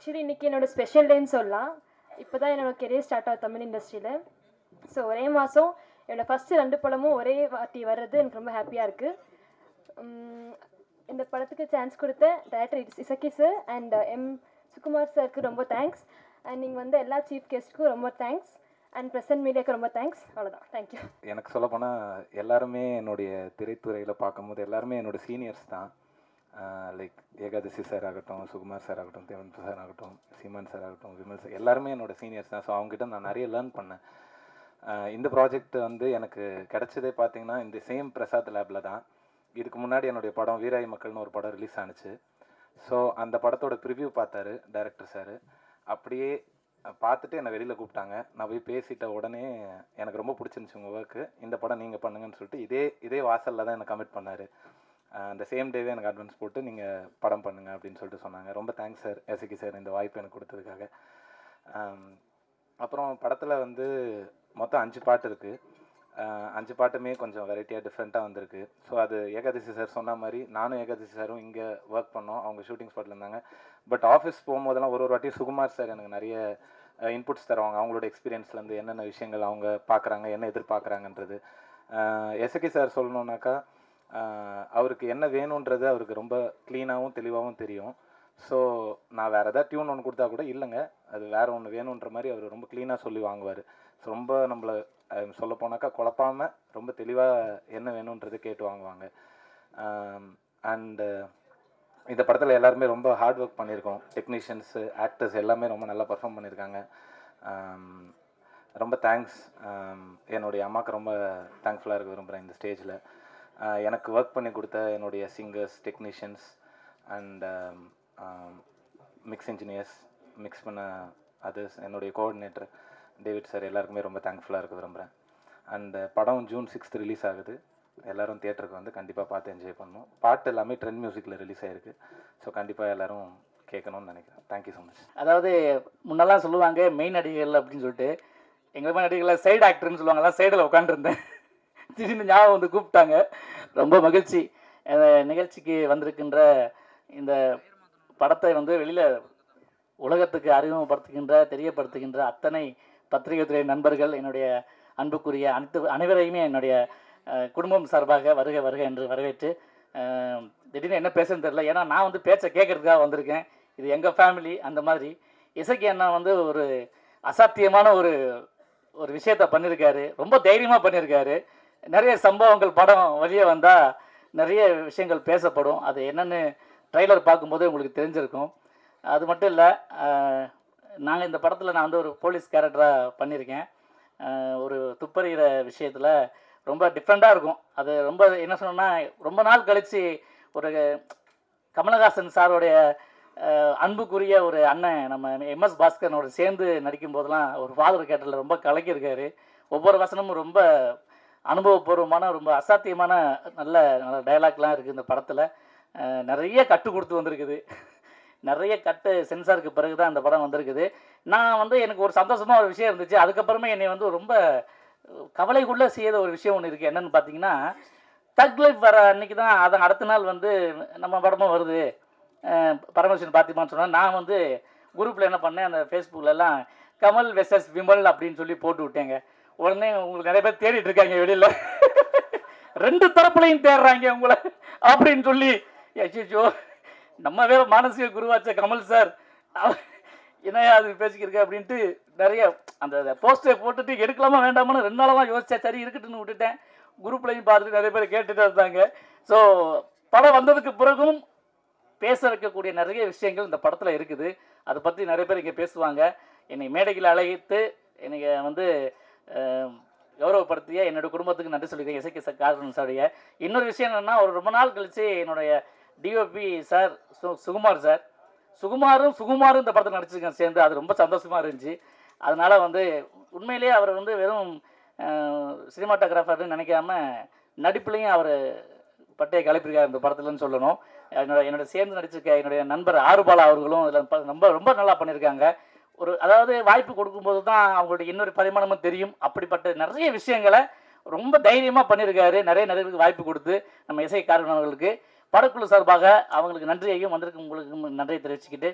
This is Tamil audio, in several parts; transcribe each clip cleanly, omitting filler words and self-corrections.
ஆக்சுவலி இன்றைக்கி என்னோடய ஸ்பெஷல் டேன்னு சொல்லலாம். இப்போ தான் என்னோடய கெரியர் ஸ்டார்ட் ஆகுது தமிழ் இண்டஸ்ட்ரியில். ஸோ ஒரே மாதம் என்னோடய ஃபஸ்ட்டு 2 படமும் ஒரே வாட்டி வர்றது எனக்கு ரொம்ப ஹாப்பியாக இருக்குது. இந்த படத்துக்கு சான்ஸ் கொடுத்த director Isakki sir and Sukumar சாருக்கு ரொம்ப தேங்க்ஸ். அண்ட் நீங்கள் வந்து எல்லா சீஃப் கெஸ்ட்டுக்கும் ரொம்ப தேங்க்ஸ். அண்ட் ப்ரெசன்ட் மீடியாவுக்கு ரொம்ப தேங்க்ஸ். அவ்வளோதான், தேங்க்யூ. எனக்கு சொல்லப்போனால் எல்லாருமே என்னுடைய திரைத்துறையில் பார்க்கும்போது எல்லாருமே என்னோடய சீனியர்ஸ் தான். லைக் ஏகாதசி சார் ஆகட்டும், சுகுமார் சார் ஆகட்டும், தேவன் சார் ஆகட்டும், சீமான் சார் ஆகட்டும், விமல் சார், எல்லாருமே என்னோடய சீனியர்ஸ் தான். ஸோ அவங்ககிட்ட நான் நிறைய லேர்ன் பண்ணேன். இந்த ப்ராஜெக்ட் வந்து எனக்கு கிடச்சதே பார்த்தீங்கன்னா இந்த சேம் பிரசாத் லேபில் தான். இதுக்கு முன்னாடி என்னுடைய படம் வீராய் மக்கள்னு ஒரு படம் ரிலீஸ் ஆனிச்சு. ஸோ அந்த படத்தோட ப்ரிவ்யூ பார்த்தாரு டைரக்டர் சார். அப்படியே பார்த்துட்டு என்னை வெளியில் கூப்பிட்டாங்க. நான் போய் பேசிட்ட உடனே எனக்கு ரொம்ப பிடிச்சிருந்துச்சி உங்கள் ஒர்க்கு, இந்த படம் நீங்கள் பண்ணுங்கன்னு சொல்லிட்டு இதே வாசலில் தான் என்னை கமிட் பண்ணார். அந்த சேம் டேவே எனக்கு அட்வான்ஸ் போட்டு நீங்கள் படம் பண்ணுங்கள் அப்படின்னு சொல்லிட்டு சொன்னாங்க. ரொம்ப தேங்க்ஸ் சார், எசக்கி சார், இந்த வாய்ப்பு எனக்கு கொடுத்ததுக்காக. அப்புறம் படத்தில் வந்து மொத்தம் 5 பாட்டு இருக்குது. 5 பாட்டுமே கொஞ்சம் வெரைட்டியாக டிஃப்ரெண்ட்டாக வந்திருக்கு. ஸோ அது ஏகாதசி சார் சொன்ன மாதிரி நானும் ஏகாதசி சாரும் இங்கே ஒர்க் பண்ணோம். அவங்க ஷூட்டிங் ஸ்பாட்டில் இருந்தாங்க. பட் ஆஃபீஸ் போகும்போதெல்லாம் ஒரு வாட்டியும் சுகுமார் சார் எனக்கு நிறைய இன்புட்ஸ் தருவாங்க. அவங்களோட எக்ஸ்பீரியன்ஸ்லேருந்து என்னென்ன விஷயங்கள் அவங்க பார்க்குறாங்க, என்ன எதிர்பார்க்குறாங்கன்றது. எசக்கி சார் சொல்லணுன்னாக்கா அவருக்கு என்ன வேணுன்றது அவருக்கு ரொம்ப க்ளீனாகவும் தெளிவாகவும் தெரியும். ஸோ நான் வேறு எதாவது டியூன் ஒன்று கொடுத்தா கூட இல்லைங்க அது வேறு ஒன்று வேணுன்ற மாதிரி அவர் ரொம்ப க்ளீனாக சொல்லி வாங்குவார். ஸோ ரொம்ப நம்மளை சொல்ல போனாக்கா குழப்பாமல் ரொம்ப தெளிவாக என்ன வேணுன்றது கேட்டு வாங்குவாங்க. அண்டு இந்த படத்தில் எல்லாருமே ரொம்ப ஹார்ட் ஒர்க் பண்ணியிருக்கோம். டெக்னீஷியன்ஸு, ஆக்டர்ஸ் எல்லாமே ரொம்ப நல்லா பர்ஃபார்ம் பண்ணியிருக்காங்க. ரொம்ப தேங்க்ஸ். என்னுடைய அம்மாவுக்கு ரொம்ப தேங்க்ஃபுல்லாக இருக்க விரும்புகிறேன் இந்த ஸ்டேஜில். எனக்கு ஒர்க் பண்ணி கொடுத்த என்னுடைய singers, technicians and mix engineers, mix பண்ண அதர்ஸ், என்னுடைய கோஆர்டினேட்டர் டேவிட் சார், எல்லாருக்குமே ரொம்ப தேங்க்ஃபுல்லாக இருக்க விரும்புகிறேன். அண்ட் படம் ஜூன் 6 ரிலீஸ் ஆகுது. எல்லோரும் தியேட்டருக்கு வந்து கண்டிப்பாக பார்த்து என்ஜாய் பண்ணணும். பாட்டு எல்லாமே ட்ரெண்ட் மியூசிக்கில் ரிலீஸ் ஆகிருக்கு. ஸோ கண்டிப்பாக எல்லோரும் கேட்கணும்னு நினைக்கிறேன். Thank you so much. அதாவது முன்னெல்லாம் சொல்லுவாங்க மெயின் நடிகர்கள் அப்படின்னு சொல்லிட்டு, எங்கள் மாதிரி நடிகர்கள் சைடு ஆக்டர்னு சொல்லுவாங்கலாம். சைடில் உட்காந்துருந்தேன். திடீர்னு ஞாபகம் வந்து கூப்பிட்டாங்க. ரொம்ப மகிழ்ச்சி. நிகழ்ச்சிக்கு வந்திருக்கின்ற இந்த படத்தை வந்து வெளியில் உலகத்துக்கு அறிமுகப்படுத்துகின்ற, தெரியப்படுத்துகின்ற அத்தனை பத்திரிகை துறை நண்பர்கள், என்னுடைய அன்புக்குரிய அனைவரையுமே என்னுடைய குடும்பம் சார்பாக வருக வருக என்று வரவேற்று, திடீர்னு என்ன பேசுன்னு தெரியல. ஏன்னா நான் வந்து பேச்சை கேட்கறதுக்காக வந்திருக்கேன். இது எங்கள் ஃபேமிலி. அந்த மாதிரி இசக்கி அண்ணா வந்து ஒரு அசாத்தியமான ஒரு விஷயத்த பண்ணியிருக்காரு. ரொம்ப தைரியமாக பண்ணியிருக்காரு. நிறைய சம்பவங்கள் படம் வெளியே வந்தால் நிறைய விஷயங்கள் பேசப்படும். அது என்னென்னு ட்ரைலர் பார்க்கும்போது உங்களுக்கு தெரிஞ்சிருக்கும். அது மட்டும் இல்லை, நாங்கள் இந்த படத்தில் நான் வந்து ஒரு போலீஸ் கேரக்டராக பண்ணியிருக்கேன். ஒரு துப்பறிகிற விஷயத்தில் ரொம்ப டிஃப்ரெண்ட்டாக இருக்கும். அது ரொம்ப என்ன சொன்னோன்னா, ரொம்ப நாள் கழித்து ஒரு கமலஹாசன் சாரோடைய அன்புக்குரிய ஒரு அண்ணன் நம்ம MS பாஸ்கரனோட சேர்ந்து நடிக்கும் போதெல்லாம் ஒரு ஃபாதர் கேரக்டரில் ரொம்ப கலக்கியிருக்காரு. ஒவ்வொரு வசனமும் ரொம்ப அனுபவபூர்வமான, ரொம்ப அசாத்தியமான நல்ல நல்ல டைலாக்லாம் இருக்குது இந்த படத்தில். நிறைய கட்டு கொடுத்து வந்திருக்குது. நிறைய கட்டு சென்சாருக்கு பிறகு தான் அந்த படம் வந்திருக்குது. நான் வந்து எனக்கு ஒரு சந்தோஷமாக ஒரு விஷயம் இருந்துச்சு. அதுக்கப்புறமே என்னை வந்து ரொம்ப கவலைக்குள்ளே செய்த ஒரு விஷயம் ஒன்று இருக்குது. என்னென்னு பார்த்தீங்கன்னா, தக் லைஃப் வர அன்றைக்கி தான் அதை அடுத்த நாள் வந்து நம்ம படமும் வருது பரமேஸ்வரன் பார்த்திமான்னு சொன்னால், நான் வந்து குரூப்பில் என்ன பண்ணேன், அந்த ஃபேஸ்புக்கிலலாம் கமல் வெர்சஸ் விமல் அப்படின்னு சொல்லி போட்டு விட்டேங்க. உடனே உங்களுக்கு நிறைய பேர் தேடிட்டு இருக்காங்க வெளியில். 2 தரப்புலையும் தேடுறாங்க உங்களை அப்படின்னு சொல்லி, ஐயோ நம்ம வேற மானசீக குருவாச்ச கமல் சார் என்னையா அது பேசிக்கிருக்க அப்படின்ட்டு நிறைய அந்த போஸ்டரை போட்டுட்டு எடுக்கலாமா வேண்டாமான்னு 2 நாளெல்லாம் யோசிச்சேன். சரி இருக்கட்டுன்னு விட்டுட்டேன். குரூப்லையும் பார்த்துட்டு நிறைய பேர் கேட்டுட்டு இருந்தாங்க. ஸோ படம் வந்ததுக்கு பிறகும் பேச இருக்கக்கூடிய நிறைய விஷயங்கள் இந்த படத்தில் இருக்குது. அதை பற்றி நிறைய பேர் இங்கே பேசுவாங்க. என்னை மேடையில் அழைத்து என்னை வந்து கௌரவப்படுத்திய என்னோடய குடும்பத்துக்கு நன்றி சொல்லிக்கிறேன். இசக்கி கார்டன் சாருடைய இன்னொரு விஷயம் என்னென்னா, ஒரு ரொம்ப நாள் கழித்து என்னுடைய டிஓபி சார் சுகுமார் சார், சுகுமாரும் இந்த படத்தில் நடிச்சிருக்கேன் சேர்ந்து. அது ரொம்ப சந்தோஷமாக இருந்துச்சு. அதனால் வந்து உண்மையிலேயே அவர் வந்து வெறும் சினிமாட்டோகிராஃபர்னு நினைக்காம நடிப்புலையும் அவர் பட்டையை கிளப்பியிருக்கார் இந்த படத்துலன்னு சொல்லணும். என்னோட சேர்ந்து நடிச்சிருக்க என்னுடைய நண்பர் ஆறுபாலா அவர்களும் இதில் ரொம்ப ரொம்ப நல்லா பண்ணியிருக்காங்க. அதாவது வாய்ப்பு கொடுக்கும்போது தான் அவங்களுடைய இன்னொரு பரிமாணமும் தெரியும். அப்படிப்பட்ட நிறைய விஷயங்களை ரொம்ப தைரியமாக பண்ணியிருக்காரு. நிறைய நடிகர்களுக்கு வாய்ப்பு கொடுத்து நம்ம இசை காரணவர்களுக்கு படக்குழு சார்பாக அவங்களுக்கு நன்றியையும் வந்திருக்கு உங்களுக்கு நன்றியை தெரிவிச்சுக்கிட்டு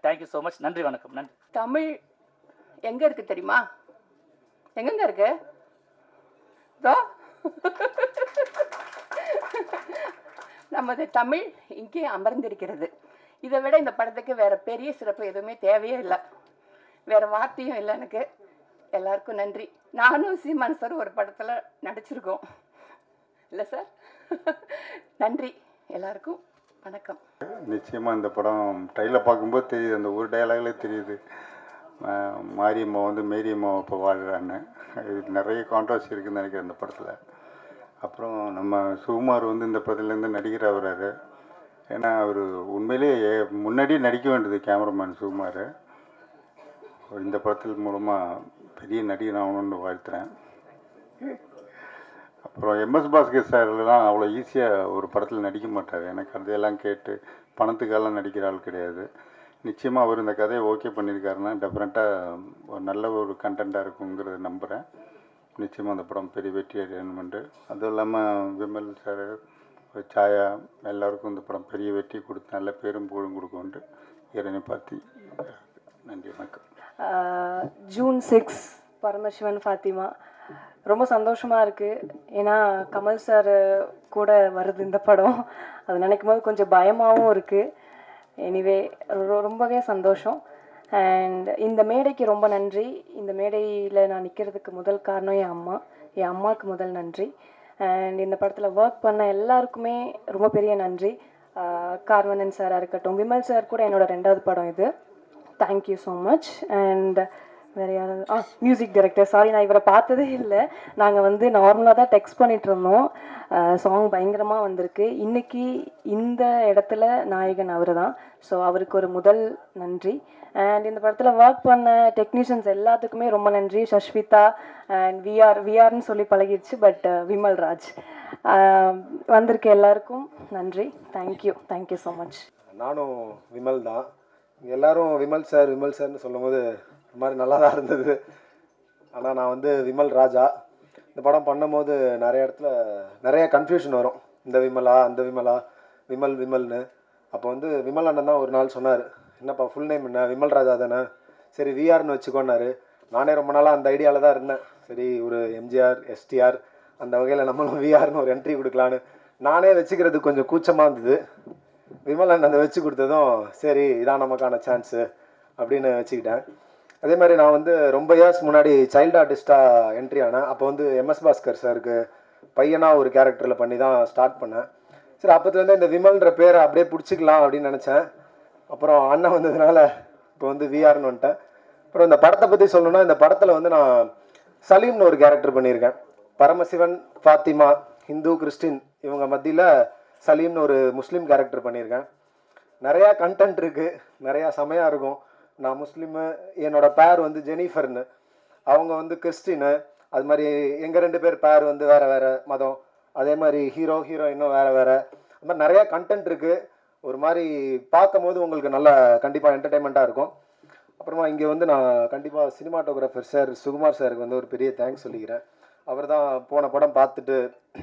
தேங்க்யூ ஸோ மச். நன்றி, வணக்கம். நன்றி. தமிழ் எங்கே இருக்குது தெரியுமா? எங்கெங்க இருக்கு? இதோ நமது தமிழ் இங்கே அமர்ந்திருக்கிறது. இதை விட இந்த படத்துக்கு வேற பெரிய சிறப்பு எதுவுமே தேவையே இல்லை, வேற வார்த்தையும் இல்லை எனக்கு. எல்லாருக்கும் நன்றி. நானும் சீமான் சார் ஒரு படத்தில் நடிச்சிருக்கோம் இல்லை சார்? நன்றி எல்லாருக்கும், வணக்கம். நிச்சயமாக இந்த படம் ட்ரைலர் பார்க்கும்போது தெரியுது, அந்த ஒரு டயலாக்லேயே தெரியுது மாரியம்மா வந்து மேரியம்மா இப்போ வாழ்கிறான்னு. இது நிறைய கான்ட்ரவர்சி இருக்குதுன்னு நினைக்கிறேன் இந்த படத்தில். அப்புறம் நம்ம சுகுமார் வந்து இந்த படத்துலேருந்து நடிகர் ஆகிறாரு. ஏன்னா அவர் உண்மையிலேயே முன்னாடியே நடிக்க வேண்டியது கேமராமேன் சுகுமார். இந்த படத்தில் மூலமாக பெரிய நடிகர் ஆகணும்னு வாழ்த்துறேன். அப்புறம் எம்எஸ் பாஸ்கர் சார்லாம் அவ்வளோ ஈஸியாக ஒரு படத்தில் நடிக்க மாட்டார். எனக்கு கதையெல்லாம் கேட்டு பணத்துக்கெல்லாம் நடிக்கிற ஆள் கிடையாது. நிச்சயமாக அவர் இந்த கதையை ஓகே பண்ணியிருக்காருன்னா டெஃபரெண்ட்டாக ஒரு நல்ல ஒரு கண்டென்ட்டாக இருக்குங்கிறத நம்புகிறேன். நிச்சயமாக அந்த படம் பெரிய வெற்றி அடையணுமெண்டு. அதுவும் இல்லாமல் விமல் சார், சாயா எல்லாருக்கும் இந்த படம் பெரிய வெற்றி கொடுத்து நல்ல பேரும் புகழும் கொடுக்கும்ட்டு இறைவனை பார்த்து நன்றி, வணக்கம். ஜூன் 6 பரமசிவன் ஃபாத்திமா ரொம்ப சந்தோஷமாக இருக்குது. ஏன்னா கமல் சார் கூட வருது இந்த படம். அது நினைக்கும் போது கொஞ்சம் பயமாகவும் இருக்குது. எனிவே ரொம்பவே சந்தோஷம். அண்ட் இந்த மேடைக்கு ரொம்ப நன்றி. இந்த மேடையில் நான் நிற்கிறதுக்கு முதல் காரணம் என் அம்மாவுக்கு முதல் நன்றி. அண்ட் இந்த படத்தில் ஒர்க் பண்ண எல்லாருக்குமே ரொம்ப பெரிய நன்றி. கார்வனன் சாராக இருக்கட்டும், விமல் சார் கூட என்னோட 2வது படம் இது. Thank you so much. அண்ட் வேறு யாராவது மியூசிக் டைரக்டர், சாரி நான் இவரை பார்த்ததே இல்லை. நாங்கள் வந்து நார்மலாக தான் டெக்ஸ்ட் பண்ணிகிட்டு இருந்தோம். சாங் பயங்கரமாக வந்திருக்கு. இன்றைக்கி இந்த இடத்துல நாயகன் அவர் தான். ஸோ அவருக்கு ஒரு முதல் நன்றி. அண்ட் இந்த படத்தில் ஒர்க் பண்ண டெக்னீஷியன்ஸ் எல்லாத்துக்குமே ரொம்ப நன்றி. சஷ்விதா அண்ட் விஆர்னு சொல்லி பழகிடுச்சு, பட் விமல் ராஜ் வந்திருக்க எல்லாருக்கும் நன்றி. Thank you so much. நானும் விமல் தான். எல்லோரும் விமல் சார்னு சொல்லும் போது இது மாதிரி நல்லா தான் இருந்தது. ஆனால் நான் வந்து விமல் ராஜா. இந்த படம் பண்ணும்போது நிறைய இடத்துல நிறைய கன்ஃபியூஷன் வரும். இந்த விமலா அந்த விமலா, விமல்னு. அப்போ வந்து விமல் அண்ணன் தான் ஒரு நாள் சொன்னார், என்னப்பா ஃபுல் நேம் என்ன, விமல் ராஜா தானே, சரி விஆர்னு வச்சுக்கோன்னாரு. நானே ரொம்ப நாளாக அந்த ஐடியாவில் தான் இருந்தேன். சரி ஒரு எம்ஜிஆர் எஸ்டிஆர் அந்த வகையில் நம்மளும் விஆர்னு ஒரு என்ட்ரி கொடுக்கலான்னு நானே வச்சுக்கிறது கொஞ்சம் கூச்சமாக இருந்தது. விமல் அண்ணன் அதை வச்சு கொடுத்ததும் சரி இதான் நமக்கான சான்ஸு அப்படின்னு வச்சுக்கிட்டேன். அதே மாதிரி நான் வந்து ரொம்ப இயர்ஸ் முன்னாடி சைல்டு ஆர்டிஸ்ட்டாக என்ட்ரி ஆனேன். அப்போ வந்து எம்எஸ் பாஸ்கர் சாருக்கு பையனாக ஒரு கேரக்டரில் பண்ணி தான் ஸ்டார்ட் பண்ணேன். சரி அப்போத்துலேருந்து இந்த விமல்ன்ற பேரை அப்படியே பிடிச்சிக்கலாம் அப்படின்னு நினச்சேன். அப்புறம் அண்ணன் வந்ததுனால இப்போ வந்து விஆர்னு வந்துட்டேன். அப்புறம் இந்த படத்தை பற்றி சொல்லணும்னா, இந்த படத்தில் வந்து நான் சலீம்னு ஒரு கேரக்டர் பண்ணியிருக்கேன். பரமசிவன், ஃபாத்திமா, ஹிந்து, கிறிஸ்டின் இவங்க மத்தியில் சலீம்னு ஒரு முஸ்லீம் கேரக்டர் பண்ணியிருக்கேன். நிறையா கண்டென்ட் இருக்குது, நிறையா செமையாக இருக்கும். நான் முஸ்லீமு, என்னோட பேர் வந்து ஜெனிஃபர்னு, அவங்க வந்து கிறிஸ்டினு. அது மாதிரி எங்கள் 2 பேர் பேர் வந்து வேறு மதம். அதே மாதிரி ஹீரோயினும் வேறு. அது மாதிரி நிறையா கண்டென்ட் இருக்குது. ஒரு மாதிரி பார்க்கும் போது உங்களுக்கு நல்லா கண்டிப்பாக என்டர்டெயின்மெண்ட்டாக இருக்கும். அப்புறமா இங்கே வந்து நான் கண்டிப்பாக சினிமாட்டோகிராஃபர் சார் சுகுமார் சாருக்கு வந்து ஒரு பெரிய தேங்க்ஸ் சொல்லிக்கிறேன். அவர் தான் போன படம் பார்த்துட்டு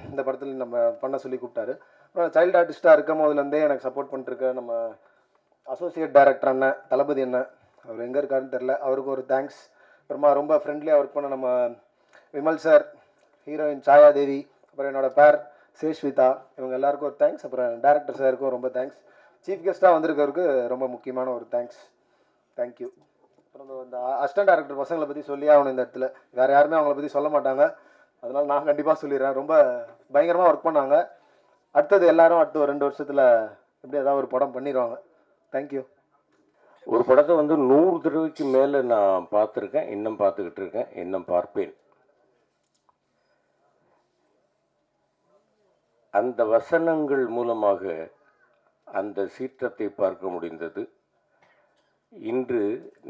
இந்த படத்தில் நம்ம பண்ண சொல்லி கூப்பிட்டாரு. அப்புறம் சைல்டு ஆர்டிஸ்ட்டாக இருக்கும் போதுலேருந்தே எனக்கு சப்போர்ட் பண்ணிட்டுருக்க நம்ம அசோசியேட் டைரக்டர் அண்ணன் தளபதி அண்ணன், அவர் எங்கே இருக்காருன்னு தெரில, அவருக்கு ஒரு தேங்க்ஸ். அப்புறமா ரொம்ப ஃப்ரெண்ட்லியாக ஒர்க் பண்ண நம்ம விமல் சார், ஹீரோயின் சாயாதேவி, அப்புறம் என்னோடய பேர் சேஷ்விதா, இவங்க எல்லாருக்கும் ஒரு தேங்க்ஸ். அப்புறம் டேரக்டர் சாருக்கும் ரொம்ப தேங்க்ஸ். சீஃப் கெஸ்ட்டாக வந்திருக்கவருக்கு ரொம்ப முக்கியமான ஒரு தேங்க்ஸ். தேங்க்யூ. அப்புறம் இந்த அசிஸ்டன்ட் டேரக்டர் பசங்களை பற்றி சொல்லியே ஆகணும் இந்த இடத்துல. வேறு யாருமே அவங்கள பற்றி சொல்ல மாட்டாங்க, அதனால் நான் கண்டிப்பாக சொல்லிடுறேன். ரொம்ப பயங்கரமாக ஒர்க் பண்ணாங்க. அடுத்தது எல்லாரும் அடுத்த ஒரு 2 வருஷத்தில் எப்படி ஏதாவது ஒரு படம் பண்ணிடுவாங்க. தேங்க்யூ. ஒரு படத்தை வந்து 100 தடவைக்கு மேலே நான் பார்த்துருக்கேன், இன்னும் பார்த்துக்கிட்டு இருக்கேன், இன்னும் பார்ப்பேன். அந்த வசனங்கள் மூலமாக அந்த சீற்றத்தை பார்க்க முடிந்தது. இன்று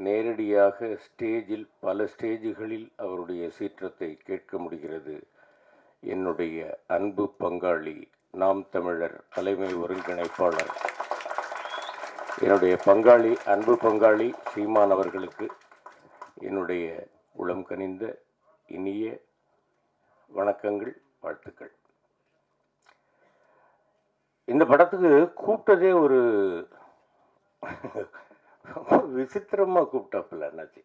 நேரடியாக ஸ்டேஜில் பல ஸ்டேஜுகளில் அவருடைய சீற்றத்தை கேட்க முடிகிறது. என்னுடைய அன்பு பங்காளி, நாம் தமிழர் தலைமை ஒருங்கிணைப்பாளர், என்னுடைய பங்காளி, அன்பு பங்காளி சீமான் அவர்களுக்கு என்னுடைய உளம் கனிந்த இனிய வணக்கங்கள், வாழ்த்துக்கள். இந்த படத்துக்கு கூப்பிட்டதே ஒரு விசித்திரமாக கூப்பிட்டாப்புல என்னாச்சு.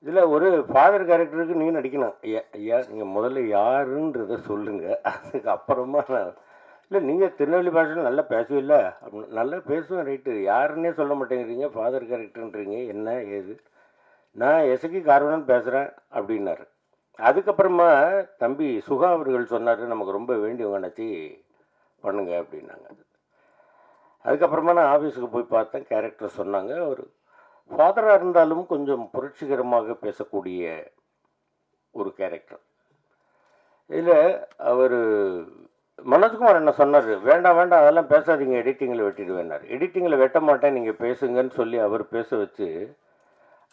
இதில் ஒரு ஃபாதர் கேரக்டருக்கு நீங்கள் நடிக்கணும். ஐயா நீங்கள் முதல்ல யாருன்றதை சொல்லுங்கள், அதுக்கு அப்புறமா நான் இல்லை நீங்கள் திருநெல்வேலி பாஷையில் நல்லா பேசுவில்ல அப்படின்னு. நல்லா பேசுவேன், ரைட்டு, யாருன்னே சொல்ல மாட்டேங்கிறீங்க, ஃபாதர் கேரக்டர்ன்றீங்க, என்ன ஏது, நான் எசக்கி கார்வணன் பேசுகிறேன் அப்படின்னாரு. அதுக்கப்புறமா தம்பி சுகா அவர்கள் சொன்னார், நமக்கு ரொம்ப வேண்டியவங்க நினச்சி பண்ணுங்க அப்படின்னாங்க. அதுக்கப்புறமா நான் ஆஃபீஸுக்கு போய் பார்த்தேன், கேரக்டர் சொன்னாங்க. ஒரு ஃபாதராக இருந்தாலும் கொஞ்சம் புரட்சிகரமாக பேசக்கூடிய ஒரு கேரக்டர். இதில் அவர் மனோஜ்குமார் என்ன சொன்னார், வேண்டாம் வேண்டாம் அதெல்லாம் பேசாதீங்க, எடிட்டிங்கில் வெட்டிடுவேன்னார். எடிட்டிங்கில் வெட்ட மாட்டேன், நீங்கள் பேசுங்கன்னு சொல்லி அவர் பேச வச்சு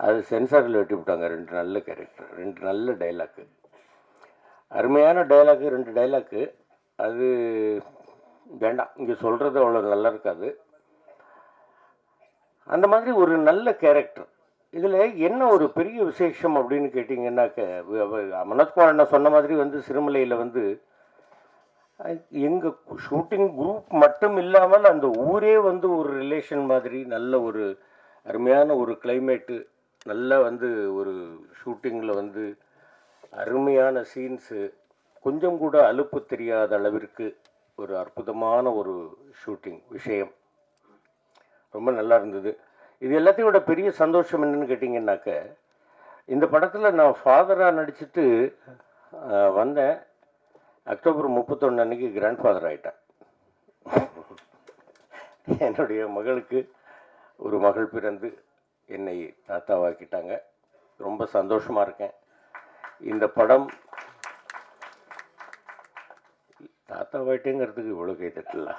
அது சென்சாரில் வெட்டி விட்டாங்க. 2 நல்ல கேரக்டர், 2 நல்ல டைலாக்கு, அருமையான டைலாக்கு, 2 டைலாக்கு. அது வேண்டாம், இங்கே சொல்கிறது அவ்வளோ நல்லா இருக்காது. அந்த மாதிரி ஒரு நல்ல கேரக்டர். இதில் என்ன ஒரு பெரிய விசேஷம் அப்படின்னு கேட்டிங்கன்னாக்க, மனோஜ்குமார் என்ன சொன்ன மாதிரி சிறுமலையில் எங்கள் ஷூட்டிங் குரூப் மட்டும் இல்லாமல் அந்த ஊரே ஒரு ரிலேஷன் மாதிரி நல்ல ஒரு அருமையான ஒரு கிளைமேட்டு, நல்ல ஒரு ஷூட்டிங்கில் அருமையான சீன்ஸு, கொஞ்சம் கூட அலுப்பு தெரியாத அளவிற்கு ஒரு அற்புதமான ஒரு ஷூட்டிங் விஷயம் ரொம்ப நல்லா இருந்தது. இது எல்லாத்தையும் விட பெரிய சந்தோஷம் என்னன்னு கேட்டிங்கன்னாக்க, இந்த படத்தில் நான் ஃபாதராக நடிச்சுட்டு வந்தேன். அக்டோபர் 31 அன்னைக்கு கிராண்ட் ஃபாதர் ஆகிட்டேன். என்னுடைய மகளுக்கு ஒரு மகள் பிறந்து என்னை தாத்தாவாக்கிட்டாங்க. ரொம்ப சந்தோஷமாக இருக்கேன். இந்த படம் தாத்தாவாயிட்டேங்கிறதுக்கு இவ்வளோ கை தட்டல.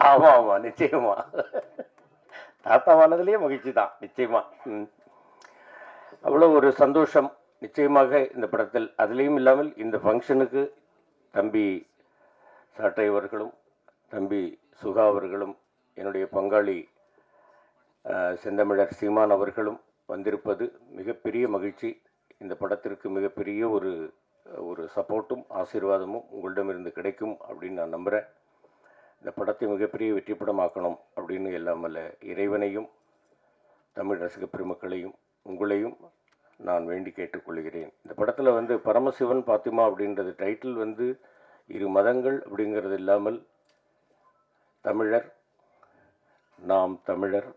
ஆமாம் ஆமாம், நிச்சயமா தாத்தாவானதுலேயே மகிழ்ச்சி தான், நிச்சயமா. அவ்வளோ ஒரு சந்தோஷம் நிச்சயமாக இந்த படத்தில். அதுலேயும் இல்லாமல் இந்த ஃபங்க்ஷனுக்கு தம்பி சாட்டை அவர்களும் தம்பி சுகா அவர்களும் என்னுடைய பங்காளி செந்தமிழர் சீமான் அவர்களும் வந்திருப்பது மிகப்பெரிய மகிழ்ச்சி. இந்த படத்திற்கு மிகப்பெரிய ஒரு சப்போர்ட்டும் ஆசீர்வாதமும் உங்களிடமிருந்து கிடைக்கும் அப்படின்னு நான் நம்புகிறேன். இந்த படத்தை மிகப்பெரிய வெற்றி படமாக்கணும் அப்படின்னு எல்லாமல்ல இறைவனையும் தமிழ் ரசிக பெருமக்களையும் உங்களையும் நான் வேண்டி கேட்டுக்கொள்கிறேன். இந்த படத்தில் பரமசிவன் பாத்திமா அப்படின்றது டைட்டில் 2 மதங்கள் அப்படிங்கிறது இல்லாமல் தமிழர், நாம் தமிழர்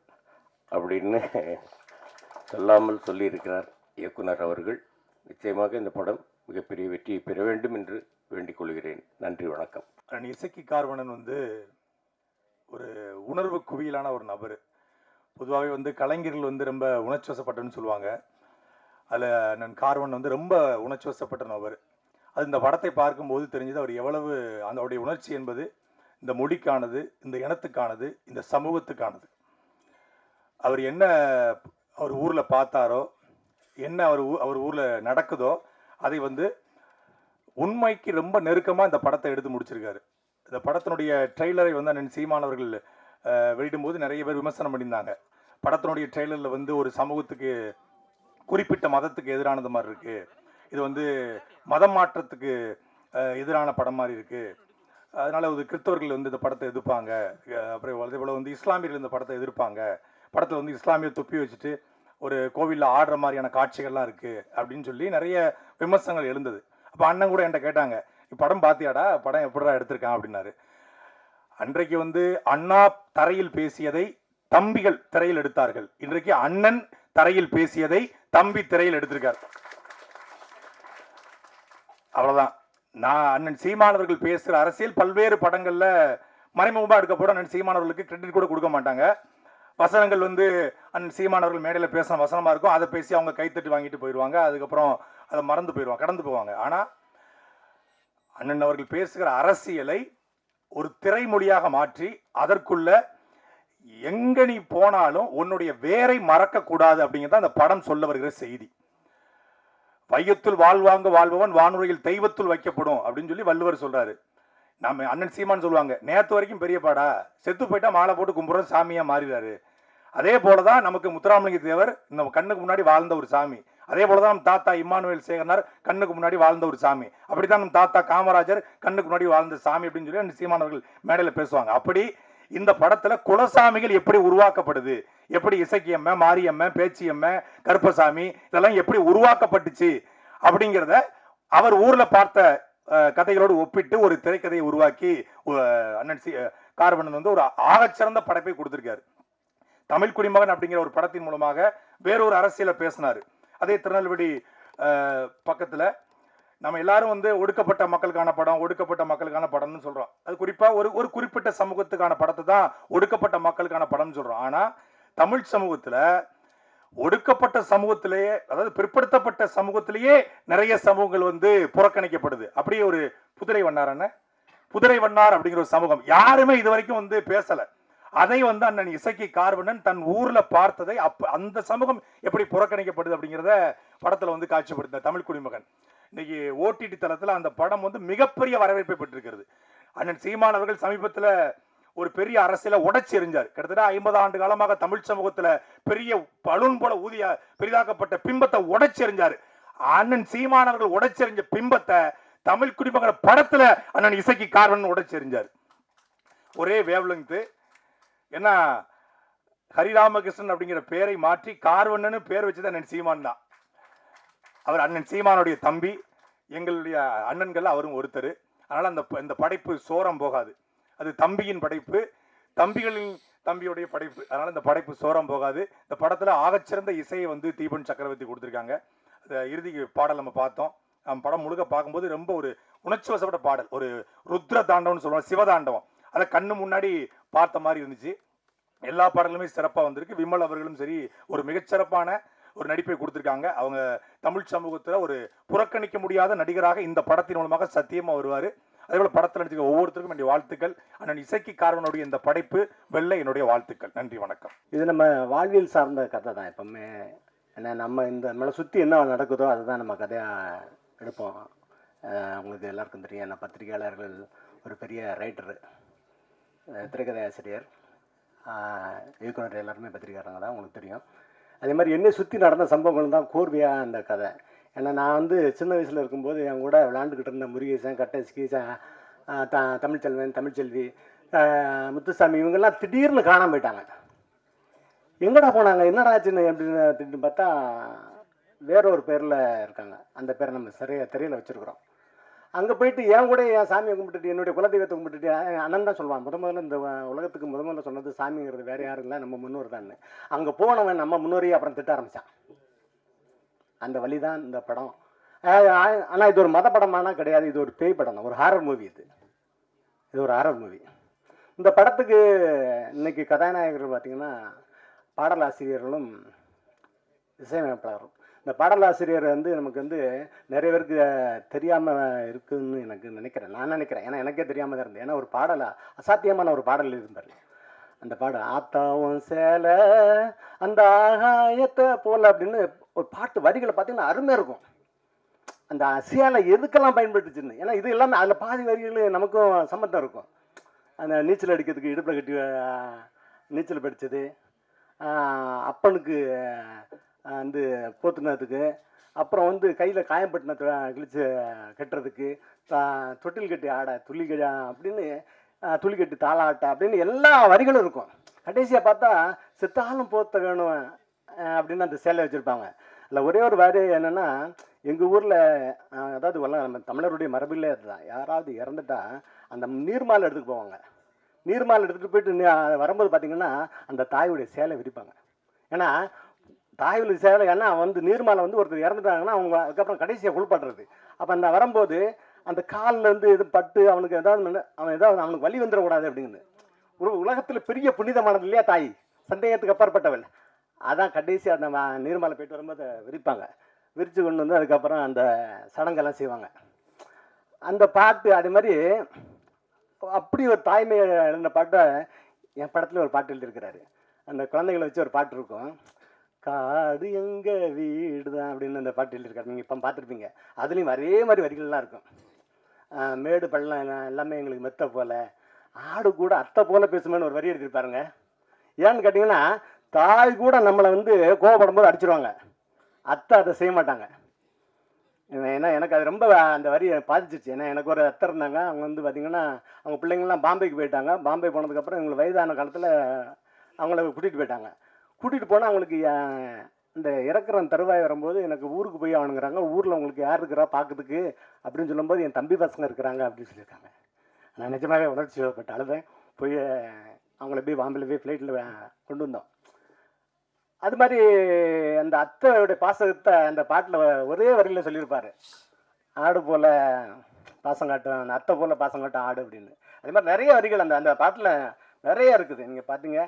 அப்படின்னு சொல்லாமல் சொல்லியிருக்கிறார் இயக்குனர் அவர்கள். நிச்சயமாக இந்த படம் மிகப்பெரிய வெற்றியை பெற வேண்டும் என்று வேண்டிக் கொள்கிறேன். நன்றி, வணக்கம். இசக்கி கார்வணன் ஒரு உணர்வு குவியலான ஒரு நபர். பொதுவாகவே கலைஞர்கள் ரொம்ப உணர்ச்சி வசப்பட்டன்னு சொல்லுவாங்க. அதில் நான் கார்வன் ரொம்ப உணர்ச்சி வசப்பட்ட நபர். அது இந்த படத்தை பார்க்கும்போது தெரிஞ்சது அவர் எவ்வளவு அவருடைய உணர்ச்சி என்பது இந்த மொழிக்கானது, இந்த இனத்துக்கானது, இந்த சமூகத்துக்கானது. அவர் என்ன அவர் ஊரில் பார்த்தாரோ, என்ன அவர் ஊரில் நடக்குதோ அதை உண்மைக்கு ரொம்ப நெருக்கமாக இந்த படத்தை எடுத்து முடிச்சிருக்காரு. இந்த படத்தினுடைய ட்ரெய்லரை அண்ணன் சீமான் அவர்கள் வெளியிடும்போது நிறைய பேர் விமர்சனம் பண்ணியிருந்தாங்க. படத்தினுடைய ட்ரெய்லரில் ஒரு சமூகத்துக்கு, குறிப்பிட்ட மதத்துக்கு எதிரானது மாதிரி இருக்குது, இது மதம் மாற்றத்துக்கு எதிரான படம் மாதிரி இருக்குது, அதனால் கிறிஸ்தவர்கள் இந்த படத்தை எதிர்ப்பாங்க, அப்புறம் அதே போல் இஸ்லாமியர்கள் இந்த படத்தை எதிர்ப்பாங்க, படத்தில் இஸ்லாமிய தொப்பி வச்சுட்டு ஒரு கோவிலில் ஆடுற மாதிரியான காட்சிகள்லாம் இருக்குது அப்படின்னு சொல்லி நிறைய விமர்சனங்கள் எழுந்தது. அப்போ அண்ணன் கூட என்கிட்ட கேட்டாங்க, படம் பார்த்தியாடா, படம் எப்படிடா எடுத்திருக்கான் அப்படின்னாரு. அன்றைக்கு அண்ணா தரையில் பேசியதை தம்பிகள் திரையில் எடுத்தார்கள். இன்றைக்கு அண்ணன் தரையில் பேசியதை தம்பி திரையில் எடுத்திருக்கார். அவ்வளவுதான். நான் அண்ணன் சீமானவர்கள் பேசுகிற அரசியல் பல்வேறு படங்கள்ல மறைமுகமாக எடுக்க போட அண்ணன் சீமானவர்களுக்கு கிரெடிட் கூட கொடுக்க மாட்டாங்க. வசனங்கள் அண்ணன் சீமானவர்கள் மேடையில் பேசின வசனமா இருக்கும், அதை பேசி அவங்க கைத்தட்டி வாங்கிட்டு போயிடுவாங்க, அதுக்கப்புறம் அதை மறந்து போயிடுவாங்க, கடந்து போவாங்க. ஆனா அண்ணன் அவர்கள் பேசுகிற அரசியலை ஒரு திரைமொழியாக மாற்றி அதற்குள்ள எங்க நீ போனாலும் உன்னுடைய வேரை மறக்க கூடாது அப்படிங்கிறத அந்த படம் சொல்ல வருகிற செய்தி. வையத்துள் வாழ்வாங்க வாழ்பவன் வானுரையில் தெய்வத்துள் வைக்கப்படும் அப்படின்னு சொல்லி வள்ளுவர் சொல்றாரு. நம்ம அண்ணன் சீமான் சொல்லுவாங்க, நேற்று வரைக்கும் பெரிய பாடா, செத்து போயிட்டா மாலை போட்டு கும்புறோம் சாமியா மாறிறாரு. அதே போல தான் நமக்கு முத்துராமலிங்க தேவர் நம்ம கண்ணுக்கு முன்னாடி வாழ்ந்த ஒரு சாமி. அதே போல தான் நம்ம தாத்தா இம்மானுவேல் சேகரனார் கண்ணுக்கு முன்னாடி வாழ்ந்த ஒரு சாமி. அப்படித்தான் நம்ம தாத்தா காமராஜர் கண்ணுக்கு முன்னாடி வாழ்ந்த சாமி அப்படின்னு சொல்லி சீமானவர்கள் மேடையில் பேசுவாங்க. அப்படி இந்த படத்துல குலசாமிகள் எப்படி உருவாக்கப்படுது, எப்படி இசக்கியம்ம, மாரியம்ம, பேச்சியம்ம, கருப்பசாமி இதெல்லாம் எப்படி உருவாக்கப்பட்டுச்சு அப்படிங்கிறத அவர் ஊர்ல பார்த்த கதைகளோடு ஒப்பிட்டு ஒரு திரைக்கதையை உருவாக்கி அண்ணன் கார்வண்ணன் வந்து ஒரு ஆகச்சிறந்த படைப்பை கொடுத்திருக்காரு. தமிழ் குடிமகன் அப்படிங்கிற ஒரு படத்தின் மூலமாக வேறொரு அரசியலை பேசினாரு. அதே திருநெல்வேலி பக்கத்துல நம்ம எல்லாரும் வந்து ஒடுக்கப்பட்ட மக்களுக்கான படம், ஒடுக்கப்பட்ட மக்களுக்கான படம்னு சொல்றோம். அது குறிப்பா ஒரு குறிப்பிட்ட சமூகத்துக்கான படத்தை தான் ஒடுக்கப்பட்ட மக்களுக்கான படம்னு சொல்றோம். ஆனா தமிழ் சமூகத்துல ஒடுக்கப்பட்ட சமூகத்திலேயே, அதாவது பிற்படுத்தப்பட்ட சமூகத்திலேயே நிறைய சமூகங்கள் வந்து புறக்கணிக்கப்படுது. அப்படியே ஒரு புதிரை வண்ணார் அப்படிங்கிற ஒரு சமூகம் யாருமே இது வரைக்கும் வந்து பேசல. அதை வந்து அண்ணன் இசக்கி கார்வண்ணன் தன் ஊர்ல பார்த்ததை அந்த சமூகம் எப்படி புறக்கணிக்கப்படுது அப்படிங்கிறத படத்துல வந்து காட்சிப்படுத்த தமிழ் குடிமகன் இன்னைக்கு ஓடிடி தளத்துல அந்த படம் வந்து மிகப்பெரிய வரவேற்பை பெற்றிருக்கிறது. அண்ணன் சீமான் அவர்கள் சமீபத்துல ஒரு பெரிய அரசியலை உடைச்சி எறிஞ்சார். கிட்டத்தட்ட 50 ஆண்டு காலமாக தமிழ் சமூகத்துல பெரிய பலூன் போல ஊதிய பெரிதாக்கப்பட்ட பிம்பத்தை உடைச்சி எறிஞ்சாரு. அண்ணன் சீமான் அவர்கள் உடைச்சி எறிஞ்ச பிம்பத்தை தமிழ் குடிமகன் படத்துல அண்ணன் இசக்கி கார்வண்ணன் உடைச்சி எறிஞ்சார். ஒரே வேவ்லெங்த். ஏன்னா ஹரிராமகிருஷ்ணன் அப்படிங்கிற பேரை மாற்றி கார்வண்ணன் பேர் வச்சது அண்ணன் சீமான் தான். அவர் அண்ணன் சீமானுடைய தம்பி, எங்களுடைய அண்ணன்கள் அவரும் ஒருத்தர். அதனால இந்த படைப்பு சோரம் போகாது. அது தம்பியின் படைப்பு, தம்பிகளின் தம்பியுடைய படைப்பு. அதனால இந்த படைப்பு சோரம் போகாது. இந்த படத்துல ஆகச்சிறந்த இசையை வந்து தீபன் சக்கரவர்த்தி கொடுத்துருக்காங்க. இறுதி பாடல் நம்ம பார்த்தோம். நம்ம படம் முழுக்க பார்க்கும்போது ரொம்ப ஒரு உணர்ச்சி வசப்பட்ட பாடல், ஒரு ருத்ர தாண்டவம்னு சொல்லுவாங்க, சிவதாண்டவம். அதை கண்ணு முன்னாடி பார்த்த மாதிரி இருந்துச்சு. எல்லா பாடலுமே சிறப்பாக வந்திருக்கு. விமல் அவர்களும் சரி ஒரு மிகச்சிறப்பான ஒரு நடிப்பை கொடுத்துருக்காங்க. அவங்க தமிழ் சமூகத்தில் ஒரு புறக்கணிக்க முடியாத நடிகராக இந்த படத்தின் மூலமாக சத்தியமாக வருவார். அதேபோல் படத்தில் நடிச்சிருக்க ஒவ்வொருத்தருக்கும் என்னுடைய வாழ்த்துக்கள். அண்ணன் இசக்கி கார்வனுடைய இந்த படைப்பு வெல்ல என்னுடைய வாழ்த்துக்கள். நன்றி, வணக்கம். இது நம்ம வாழ்வியல் சார்ந்த கதை தான். எப்பவுமே ஏன்னா நம்ம இந்த நம்மளை சுற்றி என்ன நடக்குதோ அதுதான் நம்ம கதையாக எடுப்போம். உங்களுக்கு எல்லாருக்கும் தெரியும், என்ன பத்திரிகையாளர்கள் ஒரு பெரிய ரைட்டரு, திரைக்கதை ஆசிரியர், இயக்குனர், எல்லாருமே பத்திரிகையாளங்க தான், உங்களுக்கு தெரியும். அதே மாதிரி என்னை சுற்றி நடந்த சம்பவங்கள் தான் கோர்வையாக அந்த கதை. ஏன்னா நான் வந்து சின்ன வயசில் இருக்கும்போது என் கூட விளாண்டுக்கிட்டு இருந்த முருகேசன், கட்டஸ்கி, தமிழ்ச்செல்வன், தமிழ்ச்செல்வி, முத்துசாமி இவங்கெல்லாம் திடீர்னு காணாமல் போயிட்டாங்க. எங்கடா போனாங்க, என்னடா ஆச்சுன்னு அப்படின்னு திடீர்னு பார்த்தா வேற ஒரு பேரில் இருக்காங்க. அந்த பேரை நம்ம திரையில் வச்சுருக்குறோம். அங்கே போயிட்டு என் கூட என் சாமியை கும்பிட்டுட்டு, என்னுடைய குலதெய்வத்தை கும்பிட்டுட்டு, அண்ணன் தான் சொல்லுவான், முதல்ல இந்த உலகத்துக்கு முதல்ல சொன்னது சாமிங்கிறது வேறு யாரும் இல்லை, நம்ம முன்னோர் தான். அங்கே போனவன் நம்ம முன்னோரையே அப்புறம் திட்ட ஆரம்பித்தான். அந்த வழி தான் இந்த படம். ஆனால் இது ஒரு மத படமானா கிடையாது, இது ஒரு பேய் படம் தான், ஒரு ஹாரர் மூவி. இது ஒரு ஹாரர் மூவி. இந்த படத்துக்கு இன்னைக்கு கதாநாயகர்கள் பார்த்திங்கன்னா பாடலாசிரியர்களும் இசையமைப்பாளரும். இந்த பாடலாசிரியர் வந்து நமக்கு வந்து நிறைய பேருக்கு தெரியாமல் இருக்குதுன்னு நான் நினைக்கிறேன். ஏன்னா எனக்கே தெரியாமல் தான் இருந்தது. ஏன்னா ஒரு பாடலை அசாத்தியமான ஒரு பாடல் இருந்தார். அந்த பாடல் ஆத்தாவும் சேலை அந்த ஆகாயத்தை போல அப்படின்னு ஒரு பாட்டு வரிகளை பார்த்தீங்கன்னா அருமையாக இருக்கும். அந்த சேலை எதுக்கெல்லாம் பயன்பட்டுச்சுன்னு, ஏன்னா இது எல்லாமே அதில் பாதி வரிகள் நமக்கும் சம்மந்தம் இருக்கும். அந்த நீச்சல் அடிக்கிறதுக்கு இடுப்பில் கட்டி நீச்சல் படித்தது, அப்பனுக்கு வந்து போத்துனதுக்கு, அப்புறம் வந்து கையில் காயம்பட்டினத்தை கிழிச்சு கட்டுறதுக்கு, தொட்டில் கட்டி ஆட துள்ளி அப்படின்னு துளி கட்டி தாளாட்ட அப்படின்னு எல்லா வரிகளும் இருக்கும். கடைசியாக பார்த்தா செத்தாலும் போத்த வேணும் அப்படின்னு அந்த சேலை வச்சுருப்பாங்க. இல்லை ஒரே ஒரு வரி என்னென்னா, எங்கள் ஊரில் அதாவது நம்ம தமிழருடைய மரபில் அதுதான், யாராவது இறந்துட்டா அந்த நீர்மாலை எடுத்துகிட்டு போவாங்க. நீர்மாலை எடுத்துகிட்டு போயிட்டு வரும்போது பார்த்திங்கன்னா அந்த தாயுடைய சேலை விரிப்பாங்க. ஏன்னா தாயுடைய சேலை, ஏன்னா வந்து நீர்மாலை வந்து ஒருத்தர் இறந்துட்டாங்கன்னா அவங்க அதுக்கப்புறம் கடைசியாக குளிப்பாட்டுறது. அப்போ அந்த வரும்போது அந்த காலில் வந்து இது பட்டு அவனுக்கு அவனுக்கு வலி வந்துடக்கூடாது அப்படிங்கிறது. ஒரு உலகத்தில் பெரிய புனிதமானது இல்லையா தாய், சந்தேகத்துக்கு அப்பாற்பட்டவள். அதான் கடைசி அந்த நீர்மாலை போயிட்டு வரும்போது விரிப்பாங்க. விரித்து கொண்டு வந்து அதுக்கப்புறம் அந்த சடங்கெல்லாம் செய்வாங்க. அந்த பாட்டு அதே மாதிரி அப்படி ஒரு தாய்மை எழுந்த பாட்டை என் படத்தில் ஒரு பாட்டு எழுதியிருக்கிறாரு. அந்த குழந்தைகளை வச்சு ஒரு பாட்டு இருக்கும், காடு எங்க வீடு தான் அப்படின்னு அந்த பாட்டு எழுதியிருக்காரு. நீங்கள் இப்போ பார்த்துருப்பீங்க. அதுலேயும் அதே மாதிரி வரிகள்லாம் இருக்கும். மேடு பள்ளம் எல்லாமே எங்களுக்கு மெத்த போல, ஆடு கூட அத்தை போல பேசுமேன்னு ஒரு வரி எழுதியிருப்பாருங்க. ஏன்னு கேட்டிங்கன்னா தாய் கூட நம்மளை வந்து கோவப்படும் போது அடிச்சிருவாங்க, அத்தை அதை செய்ய மாட்டாங்க. ஏன்னா எனக்கு அது ரொம்ப அந்த வரி பாதிச்சிச்சு. ஏன்னா எனக்கு ஒரு அத்தை இருந்தாங்க, அவங்க வந்து பார்த்திங்கன்னா அவங்க பிள்ளைங்கள்லாம் பாம்பேக்கு போயிட்டாங்க. பாம்பே போனதுக்கப்புறம் எங்களுக்கு வயதான காலத்தில் அவங்கள கூட்டிகிட்டு போயிட்டாங்க. கூட்டிகிட்டு போனால் அவங்களுக்கு இந்த இறக்குற தருவாய் வரும்போது எனக்கு ஊருக்கு போய் அவனுங்கிறாங்க, ஊரில் உங்களுக்கு யார் இருக்கிறா பார்க்கறதுக்கு அப்படின்னு சொல்லும்போது என் தம்பி பசங்க இருக்கிறாங்க அப்படின்னு சொல்லியிருக்காங்க. நான் நிஜமாகவே உணர்ச்சி பட்டு அழுதேன். போய் அவங்கள போய் பாம்பேயில் போய் ஃப்ளைட்டில் கொண்டு வந்தோம். அது மாதிரி அந்த அத்தையோடைய பாசத்தை அந்த பாட்டில் ஒரே வரியில் சொல்லியிருப்பார், ஆடு போல் பாசம் காட்டும், அந்த அத்தை போல் பாசம் காட்டும் ஆடு அப்படின்னு. அதே மாதிரி நிறைய வரிகள் அந்த அந்த பாட்டில் நிறைய இருக்குது. நீங்கள் பார்த்தீங்க,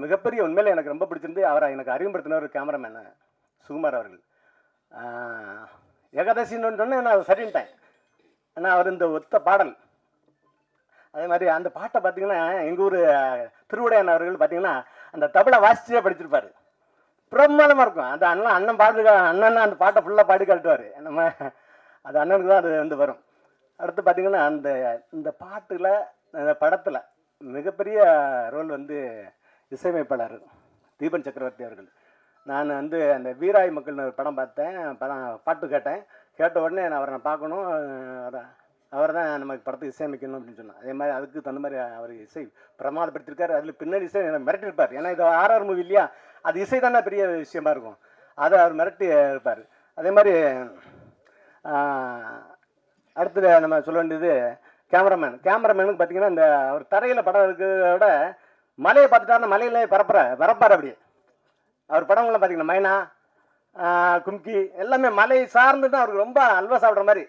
மிகப்பெரிய உண்மையில் எனக்கு ரொம்ப பிடிச்சிருந்து அவரை எனக்கு அறிமுகப்படுத்தின ஒரு கேமராமேன் சுகுமார் அவர்கள். ஏகாதசின்னு சொன்னேன் நான் சரின்ட்டேன். ஆனால் அவர் இந்த ஒத்த பாடல் அதே மாதிரி அந்த பாட்டை பார்த்தீங்கன்னா எங்கள் ஊர் திருவிடையான் அவர்கள் பார்த்தீங்கன்னா அந்த தபலை வாசிச்சே படிச்சிருப்பார். பிரமாதமாக இருக்கும். அந்த அண்ணன் பாடுற அண்ணன் அந்த பாட்டை ஃபுல்லாக பாடி காட்டுவார். நம்ம அது அண்ணனுக்கு தான் அது வந்து வரும். அடுத்து பார்த்திங்கன்னா இந்த பாட்டில் இந்த படத்தில் மிகப்பெரிய ரோல் வந்து இசையமைப்பாளர் தீபன் சக்கரவர்த்தி அவர்கள். நான் வந்து அந்த வீராய் மக்கள்னு ஒரு படம் பார்த்தேன், பாட்டு கேட்டேன். கேட்ட உடனே நான் பார்க்கணும், அவர் தான் நமக்கு படத்துக்கு இசையமைக்கணும் அப்படின்னு சொன்னார். அதே மாதிரி அதுக்கு தகுந்த மாதிரி அவர் இசை பிரமாதப்படுத்திருக்காரு. அதில் பின்னாடி இசை மிரட்டிருப்பார். ஏன்னா இது ஆர்ஆர் மூவி இல்லையா, அது இசை தானே பெரிய விஷயமா இருக்கும், அதை அவர் மிரட்டி இருப்பார். அதே மாதிரி அடுத்தது நம்ம சொல்ல வேண்டியது கேமராமேனுக்கு பார்த்தீங்கன்னா இந்த அவர் தரையில் படம் இருக்கிறத விட மலையை பார்த்துட்டாருன்னா மலையில பரப்பார். அப்படியே அவர் படங்கள்லாம் பார்த்தீங்கன்னா மைனா, கும்கி எல்லாமே மலை சார்ந்து தான் அவருக்கு ரொம்ப அல்வா சாப்பிட்ற மாதிரி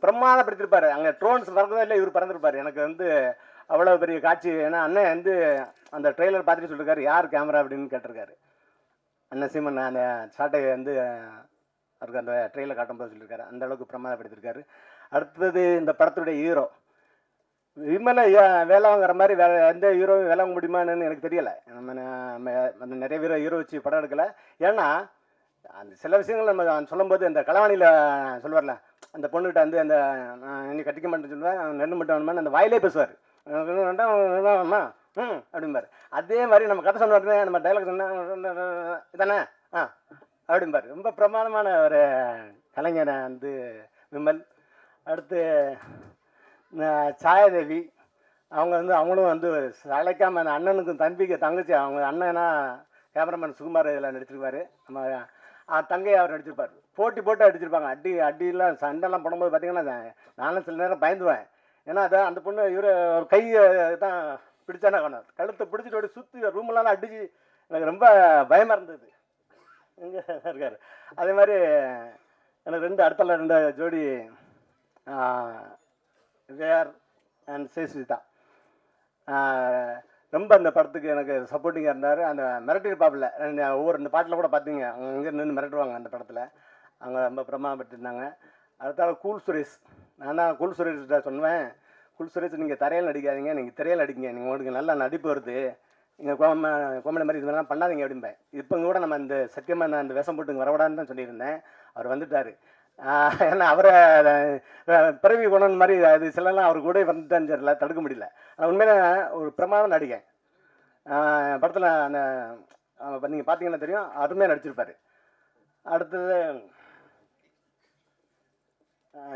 பிரமாதப்படுத்திருப்பார். அங்கே ட்ரோன்ஸ் பறக்கவே இல்லை, இவர் பறந்துருப்பார். எனக்கு வந்து அவ்வளோ பெரிய காட்சி. ஏன்னா அண்ணன் வந்து அந்த ட்ரெய்லர் பார்த்துட்டு சொல்லியிருக்காரு, யார் கேமரா அப்படின்னு கேட்டிருக்காரு. அண்ணன் சீமன் அந்த சாட்டை வந்து அவருக்கு அந்த ட்ரெய்லர் காட்டும்போது சொல்லியிருக்காரு. அந்த அளவுக்கு பிரமாதப்படுத்திருக்காரு. அடுத்தது இந்த படத்துடைய ஹீரோ விமலை வேலை வாங்குற மாதிரி வேறு எந்த ஹீரோவும் வேலை வாங்க முடியுமான்னு எனக்கு தெரியலை. நம்ம நிறைய ஹீரோ வச்சு படம் எடுக்கலை. ஏன்னா அந்த சில விஷயங்கள் நம்ம சொல்லும்போது இந்த களவாணியில் சொல்லுவார்ல, அந்த பொண்ணுகிட்ட வந்து அந்த நீ கட்டிக்க மாட்டேன்னு சொல்லுவேன், நெல் மட்டும் வேணுமான்னு அந்த வாயிலே பேசுவார். அப்படிம்பார். அதே மாதிரி நம்ம கதை சொன்ன நம்ம டைலாக் சொன்ன இதானே அப்படிம்பார். ரொம்ப பிரமாதமான ஒரு கலைஞரை வந்து விமல். அடுத்து சாயாதேவி அவங்க வந்து அவங்களும் வந்து அழைக்காம அந்த அண்ணனுக்கும் தங்கச்சி அவங்க அண்ணனா கேமராமேன் சுகுமார் இதில் நடிச்சிருப்பார். நம்ம தங்கையை அவர் நடிச்சிருப்பார். போட்டு அடிச்சிருப்பாங்க. அடியெல்லாம் சண்டைலாம் போடும்போது பார்த்தீங்கன்னா நானும் சில நேரம் பயந்துவேன். ஏன்னா அதான் அந்த பொண்ணு இவர் கையை தான் பிடிச்சானா காணும், கழுத்தை பிடிச்சிட்டு ஓடி சுற்றி ரூம்லாம் அடிச்சு எனக்கு ரொம்ப பயமாக இருந்தது. எங்கே இருக்கார். அதே மாதிரி எனக்கு அடுத்த ஜோடி வேர் அண்ட் சேஸ்விதா ரொம்ப அந்த படத்துக்கு எனக்கு சப்போர்ட்டிங்காக இருந்தார். அந்த மிரட்டிருப்பாப்பில் ஒவ்வொரு இந்த பாட்டில் கூட பார்த்தீங்க, அவங்க இங்கே நின்று மிரட்டுவாங்க அந்த படத்தில். அவங்க ரொம்ப பிரமாதப்பட்டிருந்தாங்க. அடுத்தால கூல் சுரேஷ். நான் தான் கூல் சுரேஷ்கிட்ட சொன்னேன், கூல் சுரேஷ் நீங்கள் தரையில் நடிக்காதீங்க, நீங்கள் திரையில் அடிங்க, நீங்கள் உங்களுக்கு நல்லா நடிப்பு வருது, நீங்கள் கோமடி மாதிரி இது மாதிரிலாம் பண்ணாதீங்க அப்படிம்பேன். இப்போ கூட நம்ம இந்த சத்தியமாக நான் அந்த விஷம் போட்டு வரவிடான்னு தான் சொல்லியிருந்தேன். அவர் வந்துட்டார். ஏன்னா அவரை பிறவி குணம் மாதிரி அது சிலலாம் அவர் கூட வந்துட்டான்னு தெரியல, தடுக்க முடியல. ஆனால் உண்மையில ஒரு பிரமாதம் நடிகன். படத்தில் அந்த நீங்கள் பார்த்தீங்கன்னா தெரியும், அருமையாக நடிச்சிருப்பார். அடுத்தது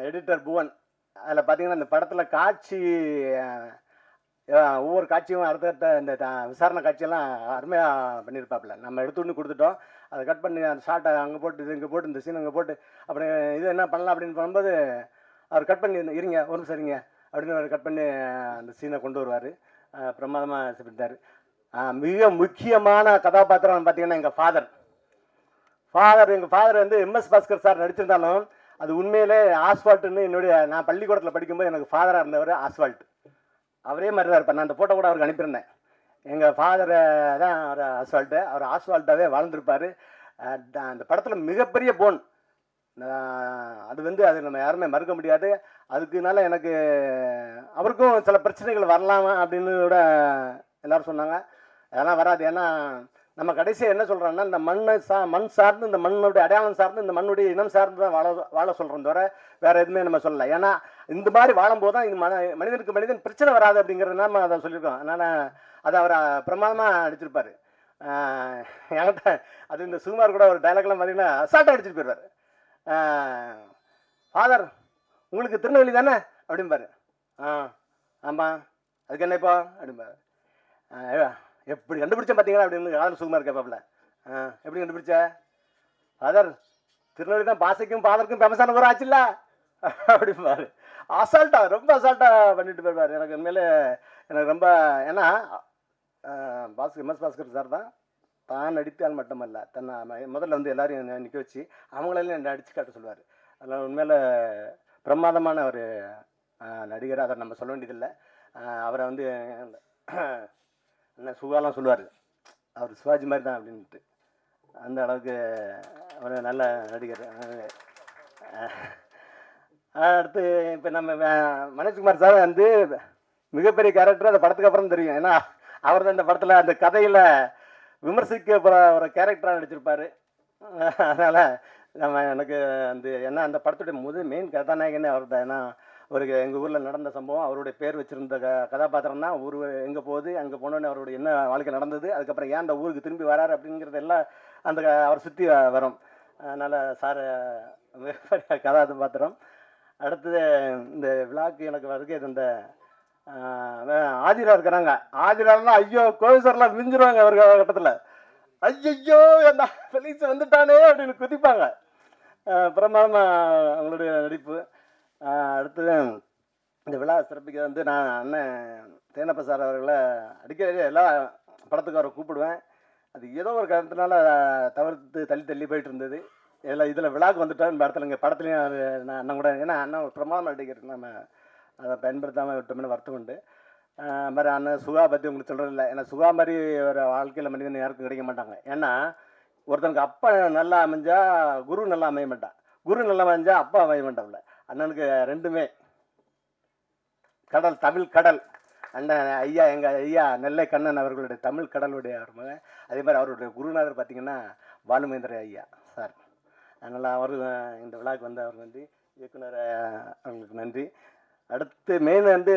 எடிட்டர் புவன். அதில் பார்த்தீங்கன்னா இந்த படத்தில் காட்சி ஒவ்வொரு காட்சியும் அடுத்தடுத்த இந்த விசாரணை காட்சியெல்லாம் அருமையாக பண்ணியிருப்பாப்புல. நம்ம எடுத்துன்னு கொடுத்துட்டோம், அதை கட் பண்ணி அந்த ஷார்ட்டை அங்கே போட்டு இது இங்கே போட்டு இந்த சீன் அங்கே போட்டு அப்படி இது என்ன பண்ணலாம் அப்படின்னு பண்ணும்போது அவர் கட் பண்ணி இருங்க ஒரு நிமிஷம் இருங்க அப்படின்னு அவர் கட் பண்ணி அந்த சீனை கொண்டு வருவார். பிரமாதமாக செஞ்சிருந்தார். மிக முக்கியமான கதாபாத்திரம் பார்த்தீங்கன்னா எங்கள் ஃபாதர் எங்கள் ஃபாதர் வந்து எம்எஸ் பாஸ்கர் சார் நடிச்சிருந்தாலும் அது உண்மையிலே ஆஸ்வால்ட்டுன்னு நான் பள்ளிக்கூடத்தில் படிக்கும்போது எனக்கு ஃபாதராக இருந்தவர் ஆஸ்வால்ட். அவரே மாதிரி தான் இருப்பார். நான் அந்த ஃபோட்டோ கூட அவருக்கு அனுப்பியிருந்தேன். எங்கள் ஃபாதரை தான் அவர் ஆஸ்வால்ட்டு, அவர் ஆஸ்வால்ட்டாகவே வாழ்ந்துருப்பார். அந்த படத்தில் மிகப்பெரிய போன் அது வந்து அது நம்ம யாருமே மறுக்க முடியாது. அதுக்குனால எனக்கு அவருக்கும் சில பிரச்சனைகள் வரலாமா அப்படின்னு கூட எல்லோரும் சொன்னாங்க. அதெல்லாம் வராது. ஏன்னா நம்ம கடைசியாக என்ன சொல்கிறோன்னா, இந்த மண் சார்ந்து, இந்த மண்ணுடைய அடையாளம் சார்ந்து, இந்த மண்ணுடைய இனம் சார்ந்து தான் வாழ சொல்கிறோம் தவிர வேறு எதுவுமே நம்ம சொல்லலை. ஏன்னா இந்த மாதிரி வாழும்போது தான் இது மனிதனுக்கு மனிதன் பிரச்சனை வராது அப்படிங்கிறது நம்ம அதை சொல்லியிருக்கோம். அதனால் அதை அவர் பிரமாதமாக நடிச்சிருப்பார். என்கிட்ட அது இந்த சுகுமார் கூட ஒரு டைலாக்லாம் பார்த்தீங்கன்னா அசால்ட்டாக அடிச்சுட்டு போயிடுவார். ஃபாதர் உங்களுக்கு திருநெல்வேலி தானே அப்படிம்பாரு. ஆமாம் அதுக்கு என்ன இப்போ அப்படிம்பாரு. எப்படி கண்டுபிடிச்சேன் பார்த்தீங்களா அப்படின்னு காதல் சுகுமார் கேட்பாப்புல. எப்படி கண்டுபிடிச்ச? ஃபாதர் திருநெல்வேலி தான் பாசைக்கும் ஃபாதருக்கும் ஃபேமஸான ஒரு ஆச்சுல்ல அப்படிம்பாரு. அசால்ட்டாக ரொம்ப அசால்ட்டாக பண்ணிட்டு போயிடுவார். எனக்கு உண்மையிலே எனக்கு ரொம்ப ஏன்னா எம்எஸ் பாஸ்கர் சார் தான் நடித்தால் மட்டுமல்ல தன்னை முதல்ல வந்து எல்லாரையும் நிற்க வச்சு அவங்களெல்லாம் நடிச்சு காட்ட சொல்லுவார். அதனால் உண்மையில் பிரமாதமான ஒரு நடிகர். அதை நம்ம சொல்ல வேண்டியதில்லை. அவரை வந்து என்ன சுகாலாம் சொல்லுவார், அவர் சிவாஜி மாதிரி தான் அப்படின்ட்டு. அந்த அளவுக்கு ஒரு நல்ல நடிகர். அடுத்து இப்போ நம்ம மனோஜ்குமார் சார் வந்து மிகப்பெரிய கேரக்டர் அந்த படத்துக்கு அப்புறம் தெரியும். ஏன்னா அவர் தான் இந்த படத்தில் அந்த கதையில் விமர்சிக்க ஒரு கேரக்டராக நடிச்சிருப்பார். அதனால் எனக்கு அந்த ஏன்னா அந்த படத்துடைய மெயின் கதாநாயகனே அவர் தான். ஏன்னா ஒரு எங்கள் ஊரில் நடந்த சம்பவம், அவருடைய பேர் வச்சுருந்த கதாபாத்திரம் தான். ஊர் எங்கே போகுது, அங்கே போனோடனே அவருடைய என்ன வாழ்க்கை நடந்தது, அதுக்கப்புறம் ஏன் அந்த ஊருக்கு திரும்பி வராரு அப்படிங்கிறது எல்லாம் அந்த அவரை சுற்றி வரும். அதனால் சார் மிகப்பெரிய கதாபாத்திரம். அடுத்தது இந்த விழாக்கு எனக்கு வருகை இந்த ஆதிரா இருக்கிறாங்க. ஆதிராலாம் ஐயோ கோவிசர்லாம் மிஞ்சிருவாங்க அவர் கட்டத்தில். ஐயோ என்ன ஃபெலிக்ஸ் வந்துட்டானே அப்படின்னு குதிப்பாங்க. பிரமாதமாக அவங்களுடைய நடிப்பு. அடுத்தது இந்த விழா சிறப்பிக்க வந்து நான் அண்ணன் தேனப்ப சார் அவர்களை அடிக்கடி எல்லா படத்துக்கு அவரை கூப்பிடுவேன். அது ஏதோ ஒரு காரணத்தினால தவிர்த்து தள்ளி போயிட்டு இருந்தது. இதில் விழாவுக்கு வந்துட்டோம். இந்த இடத்துல இங்கே படத்துலையும் நான் அண்ணன் கூட ஏன்னா அண்ணன் ஒரு பிரமாதம் நடிகர். நம்ம அதை பயன்படுத்தாமல் விட்டோம்னு வருத்தம் உண்டு. மாதிரி அண்ணன் சுகா பற்றி உங்களுக்கு சொல்கிறதில்ல. ஏன்னா சுகா மாதிரி ஒரு வாழ்க்கையில் மனிதன் யாருக்கும் கிடைக்க மாட்டாங்க. ஏன்னா ஒருத்தனுக்கு அப்பா நல்லா அமைஞ்சா குரு நல்லா அமைய மாட்டான், குரு நல்லா அமைஞ்சா அப்பா அமைய மாட்டான்ல. அண்ணனுக்கு ரெண்டுமே கடல், தமிழ் கடல். அண்ணன் ஐயா எங்கள் ஐயா நெல்லை கண்ணன் அவர்களுடைய தமிழ் கடலுடைய அவர் மகன். அதே மாதிரி அவருடைய குருநாதர் பார்த்திங்கன்னா பாலுமேந்திர ஐயா சார். அதனால் அவர் இந்த விழாவுக்கு வந்து அவருக்கு நன்றி, இயக்குனர் அவங்களுக்கு நன்றி. அடுத்து மெயின் வந்து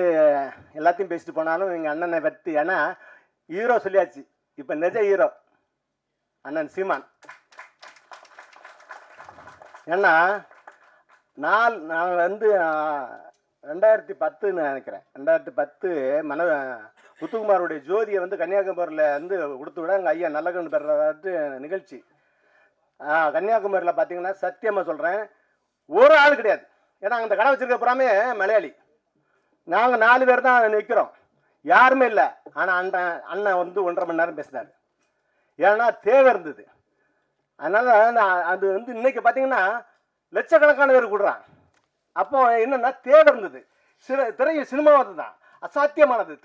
எல்லாத்தையும் பேசிட்டு போனாலும் எங்கள் அண்ணனை பற்றி, ஏன்னா ஹீரோ சொல்லியாச்சு, இப்போ நிஜ ஹீரோ அண்ணன் சீமான். ஏன்னா நான் வந்து 2010 நினைக்கிறேன், 2010 முத்துக்குமாருடைய ஜோதியை வந்து கன்னியாகுமரியில் வந்து கொடுத்து விட எங்கள் ஐயா நல்லகன் பெறாட்டு நிகழ்ச்சி. கன்னியாகுமரியில் பார்த்தீங்கன்னா சத்தியமாக சொல்கிறேன் ஒரு ஆள் கிடையாது. ஏன்னா அந்த கடை வச்சிருக்க புறாமே மலையாளி. நாங்கள் 4 பேர் தான் நிற்கிறோம், யாருமே இல்லை. ஆனால் அண்ணன் வந்து 1.5 மணி நேரம் பேசினார். ஏன்னா தேவை இருந்தது. அதனால் அது வந்து இன்னைக்கு பார்த்தீங்கன்னா லட்சக்கணக்கான பேர் கூடுறான். அப்போ என்னென்னா தேவை இருந்தது. சினிமாவது தான் அசாத்தியமானது.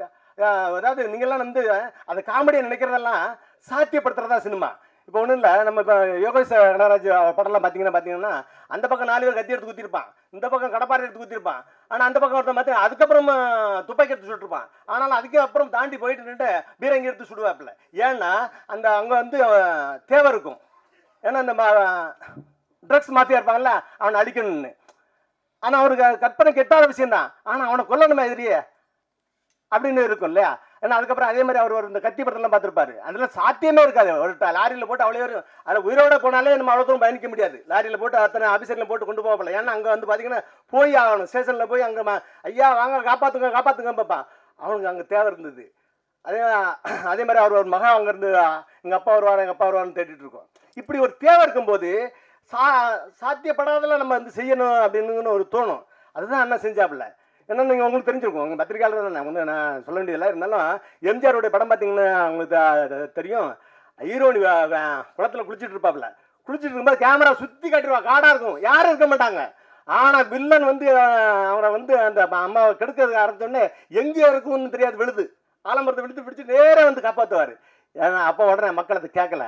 அதாவது நீங்கள்லாம் வந்து அந்த காமெடியை நினைக்கிறதெல்லாம் சாத்தியப்படுத்துறதா சினிமா. இப்போ ஒன்றும் இல்லை, நம்ம இப்போ யோகேஷ் கனகராஜ் படம்லாம் பார்த்தீங்கன்னா அந்த பக்கம் 4 பேர் கத்தி எடுத்து குத்திருப்பான், இந்த பக்கம் கடப்பாறை எடுத்து குத்திருப்பான். ஆனால் அந்த பக்கம் ஒருத்தன் பார்த்தீங்கன்னா அதுக்கப்புறம் துப்பாக்கி எடுத்து சுட்டுருப்பான். ஆனாலும் அதுக்கு அப்புறம் தாண்டி போயிட்டு நின்று பீரங்கி எடுத்து சுடுவாப்பில். ஏன்னா அங்கே வந்து தேவை இருக்கும். ஏன்னா இந்த ட்ரக்ஸ் மாஃபியா இருப்பாங்கல்ல, அவனை அடிக்கணும்னு. ஆனால் அவருக்கு கற்பனை கெட்டாத விஷயம்தான். ஆனால் அவனை கொல்லணுமா எதிரியே அப்படின்னு இருக்கும் இல்லையா. ஏன்னா அதுக்கப்புறம் அதே மாதிரி அவர் இந்த கத்தி படத்தெல்லாம் பார்த்துருப்பாரு. அதெல்லாம் சாத்தியமே இருக்காது. ஒரு லாரியில் போட்டு அவ்வளோ வரும், அதில் உயிரோட போனாலே நம்ம அவ்வளோ தூரம் பயணிக்க முடியாது. லாரியில் போட்டு அத்தனை ஆஃபீஸரில் போட்டு கொண்டு போகல. ஏன்னா அங்கே வந்து பார்த்தீங்கன்னா போய் ஆகணும், ஸ்டேஷனில் போய் அங்கே ஐயா வாங்க காப்பாற்றுங்க பார்ப்பான். அவனுக்கு அங்கே தேவை இருந்தது. அதே மாதிரி அவர் ஒரு மகன் அங்கேருந்து எங்கள் அப்பா வருவார்னு தேடிட்டு இருக்கோம். இப்படி ஒரு தேவை இருக்கும்போது சாத்தியப்படாதெல்லாம் நம்ம வந்து செய்யணும் அப்படின்னு ஒரு தோணும். அதுதான் அண்ணா செஞ்சாப்புல. ஏன்னா நீங்கள் உங்களுக்கு தெரிஞ்சிருக்கும், உங்கள் பத்திரிகையாளர் தான், வந்து நான் சொல்ல வேண்டியதில்லை. இருந்தாலும் எம்ஜிஆருடைய படம் பார்த்தீங்கன்னா அவங்களுக்கு தெரியும். ஹீரோனி குளத்தில் குளிச்சுட்டு இருப்பாப்புல. குளிச்சுட்டு இருக்கும்போது கேமரா சுற்றி காட்டிடுவா, காடாக இருக்கும், யாரும் இருக்க மாட்டாங்க. ஆனால் வில்லன் வந்து அவரை வந்து அந்த அம்மாவை கெடுக்கிறதுக்கு ஆரம்பிச்சோடனே எங்கே இருக்கும்னு தெரியாது, விழுது ஆலம்பரத்தை விழுத்து பிடிச்சி நேராக வந்து காப்பாற்றுவார். ஏன்னா அப்போ உடனே மக்கள் அது கேட்கல.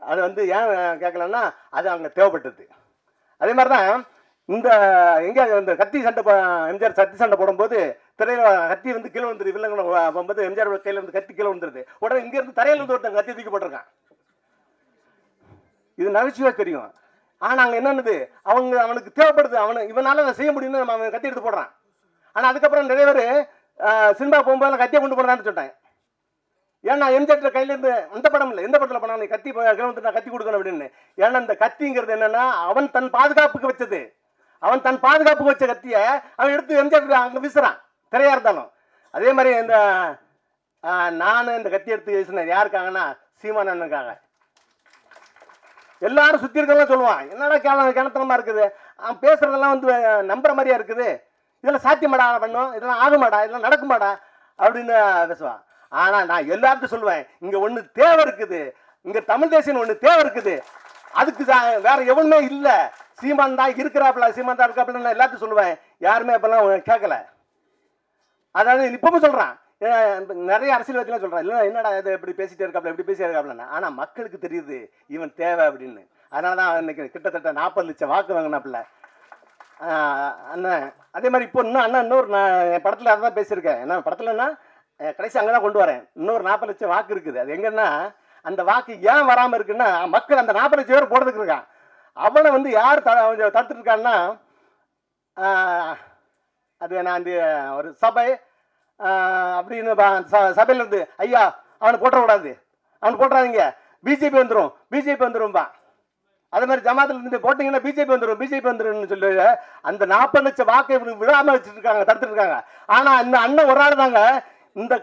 அது வந்து ஏன் கேட்கலன்னா அது அங்கே தேவைப்பட்டது. அதே மாதிரி தான் இந்த எங்கேயாவது இந்த கத்தி சண்டை எம்ஜிஆர் கத்தி சண்டை போடும்போது திரையில கத்தி வந்து கீழே வந்துருது. வில்லங்களை போகும்போது எம்ஜிஆர் கையில் வந்து கத்தி கீழே வந்துருது. உடனே இங்கேருந்து தரையில இருந்து ஒருத்தன் கத்தி தூக்கி போட்டிருக்கான். இது நகைச்சுவையாக தெரியும். ஆனால் அங்கே என்னன்னுது அவனுக்கு தேவைப்படுது, இவனால அதை செய்ய முடியும்னு நம்ம அவன் கத்தி எடுத்து போடுறான். ஆனால் அதுக்கப்புறம் நிறைய பேர் சினிமா போகும்போது கத்தியை கொண்டு போடுறான்னு சொல்லிட்டாங்க. ஏன்னா எம்ஜிஆர் கையிலேருந்து அந்த படம் இல்லை, எந்த படத்தில் பண்ணாங்க கத்தி கிளம்பி நான் கத்தி கொடுக்கணும் அப்படின்னு. ஏன்னா இந்த கத்திங்கிறது என்னன்னா அவன் தன் பாதுகாப்புக்கு வச்சது, அவன் தன் பாதுகாப்புக்கு வச்ச கத்தியை அவன் எடுத்து எம்ஜிஆர் அங்கே வீசுறான், திரையா இருந்தாலும். அதே மாதிரி இந்த நான் இந்த கத்தி எடுத்து வீசினேன் யாருக்காங்கன்னா சீமான் அண்ணனுக்காக. எல்லாரும் சுற்றி இருக்கலாம் சொல்லுவான், என்னடா கிணத்தனமா இருக்குது, அவன் பேசுறதெல்லாம் வந்து நம்புற மாதிரியா இருக்குது, இதெல்லாம் சாத்தியமாடா பண்ணும், இதெல்லாம் ஆகுமாடா, இதெல்லாம் நடக்குமாடா அப்படின்னு பேசுவான். ஆனா நான் எல்லாருக்கும் சொல்லுவேன், இங்க ஒண்ணு தேவை இருக்குது, இங்க தமிழ் தேசியம் ஒண்ணு தேவை இருக்குது, அதுக்கு வேற எவனுமே இல்ல, சீமான் தான் இருக்கிறாப்புல, சீமான் தான் இருக்காப்புல நான் எல்லாத்தையும் சொல்லுவேன். யாருமே அப்பெல்லாம் கேட்கல. அதாவது இப்பவும் சொல்றான், நிறைய அரசியல்வாதிலாம் சொல்றான், இல்லை என்னடா இதை எப்படி பேசிட்டே இருக்காப்புல, எப்படி பேசிட்டே இருக்காப்புல. ஆனா மக்களுக்கு தெரியுது இவன் தேவை அப்படின்னு. அதனாலதான் இன்னைக்கு கிட்டத்தட்ட 40 லட்சம் வாக்கு வாங்கினாப்புல அண்ணன். அதே மாதிரி இப்போ இன்னும் அண்ணன் இன்னொரு நான் படத்துல அதான் பேசியிருக்கேன். என்ன படத்துலன்னா கடைசி அங்கதான் கொண்டு வரேன். இன்னொரு 40 லட்சம் வாக்கு இருக்குது. அது எங்கன்னா அந்த வாக்கு ஏன் வராம இருக்குன்னா மக்கள் அந்த 40 லட்சம் பேர் போடுறதுக்கு இருக்கான். அவனை வந்து யார் தடுத்துட்டு இருக்கான்னா அது நான் அந்த ஒரு சபை அப்படின்னு சபையில இருந்து ஐயா அவனை போட்டக்கூடாது, அவனை போட்டுறாதீங்க, பிஜேபி வந்துடும், பிஜேபி வந்துடும்பா. அதே மாதிரி ஜமாத்துல இருந்து போட்டீங்கன்னா பிஜேபி வந்துடும், பிஜேபி வந்துடும் சொல்லி அந்த 40 லட்சம் வாக்கை விடாம வச்சுட்டு இருக்காங்க, தடுத்துட்டு இருக்காங்க. ஆனா இந்த அண்ணன் ஒரு ஆள் தாங்க இந்த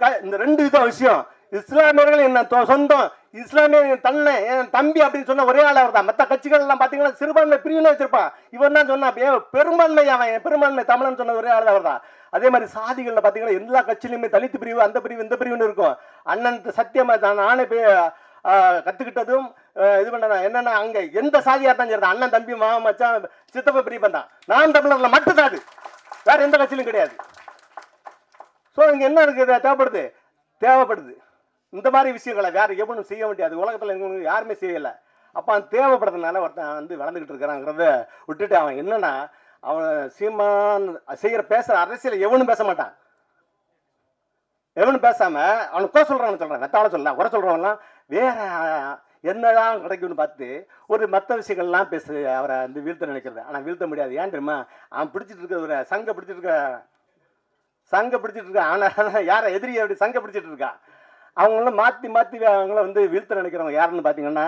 2 வித விஷயம். இஸ்லாமியர்கள் என்ன சொந்தம், இஸ்லாமிய தன்னை என் தம்பி அப்படின்னு சொன்ன ஒரே ஆள் அவர் தான். மற்ற கட்சிகள் எல்லாம் பாத்தீங்கன்னா சிறுபான்மை பிரிவினை வச்சிருப்பான். இவன் தான் சொன்னா பெரும்பான்மை, அவன் பெரும்பான்மை தமிழன் சொன்ன ஒரே ஆள் அவர் தான். அதே மாதிரி சாதிகள்ல பாத்தீங்கன்னா எல்லா கட்சியிலுமே தலித்து பிரிவு, அந்த பிரிவு, இந்த பிரிவுன்னு இருக்கும். அண்ணன் சத்தியமா நானே போய் கத்துக்கிட்டதும் இது பண்ண என்னன்னா அங்க எந்த சாதியா தான் சரி, அண்ணன் தம்பி மாமா மச்சான் சித்தப்ப பிரிப்பன் தான். நான் தமிழர்ல மட்டும்தான் அது, வேற எந்த கட்சியிலும் கிடையாது. ஸோ இங்க என்ன இருக்குது தேவைப்படுது இந்த மாதிரி விஷயங்களை வேற எவனும் செய்ய முடியாது, உலகத்துல யாருமே செய்யல. அப்ப அவன் தேவைப்படுறதுனால ஒருத்தன் வந்து வளர்ந்துகிட்டு இருக்கிறாங்கிறத விட்டுட்டு அவன் என்னன்னா அவன் சீமான் பேசுற அரசியல் எவனும் பேச மாட்டான். எவனும் பேசாம அவனை குறை சொல்றான்னு வெத்தாவளை சொல்லலாம், குறை சொல்றவன்லாம் வேற என்னதான் கிடைக்கும்னு பார்த்து ஒரு மற்ற விஷயங்கள்லாம் பேசு அவரை வந்து வீழ்த்த நினைக்கிறது. ஆனா வீழ்த்த முடியாது. ஏன் தெரியுமா, அவன் பிடிச்சிட்டு இருக்க ஒரு சங்க பிடிச்சிட்டு இருக்க ஆனா யார எதிரி அப்படி சங்க பிடிச்சிட்டு இருக்கா. அவங்கள மாத்தி அவங்கள வந்து வீழ்த்த நினைக்கிறவங்க யாருன்னு பாத்தீங்கன்னா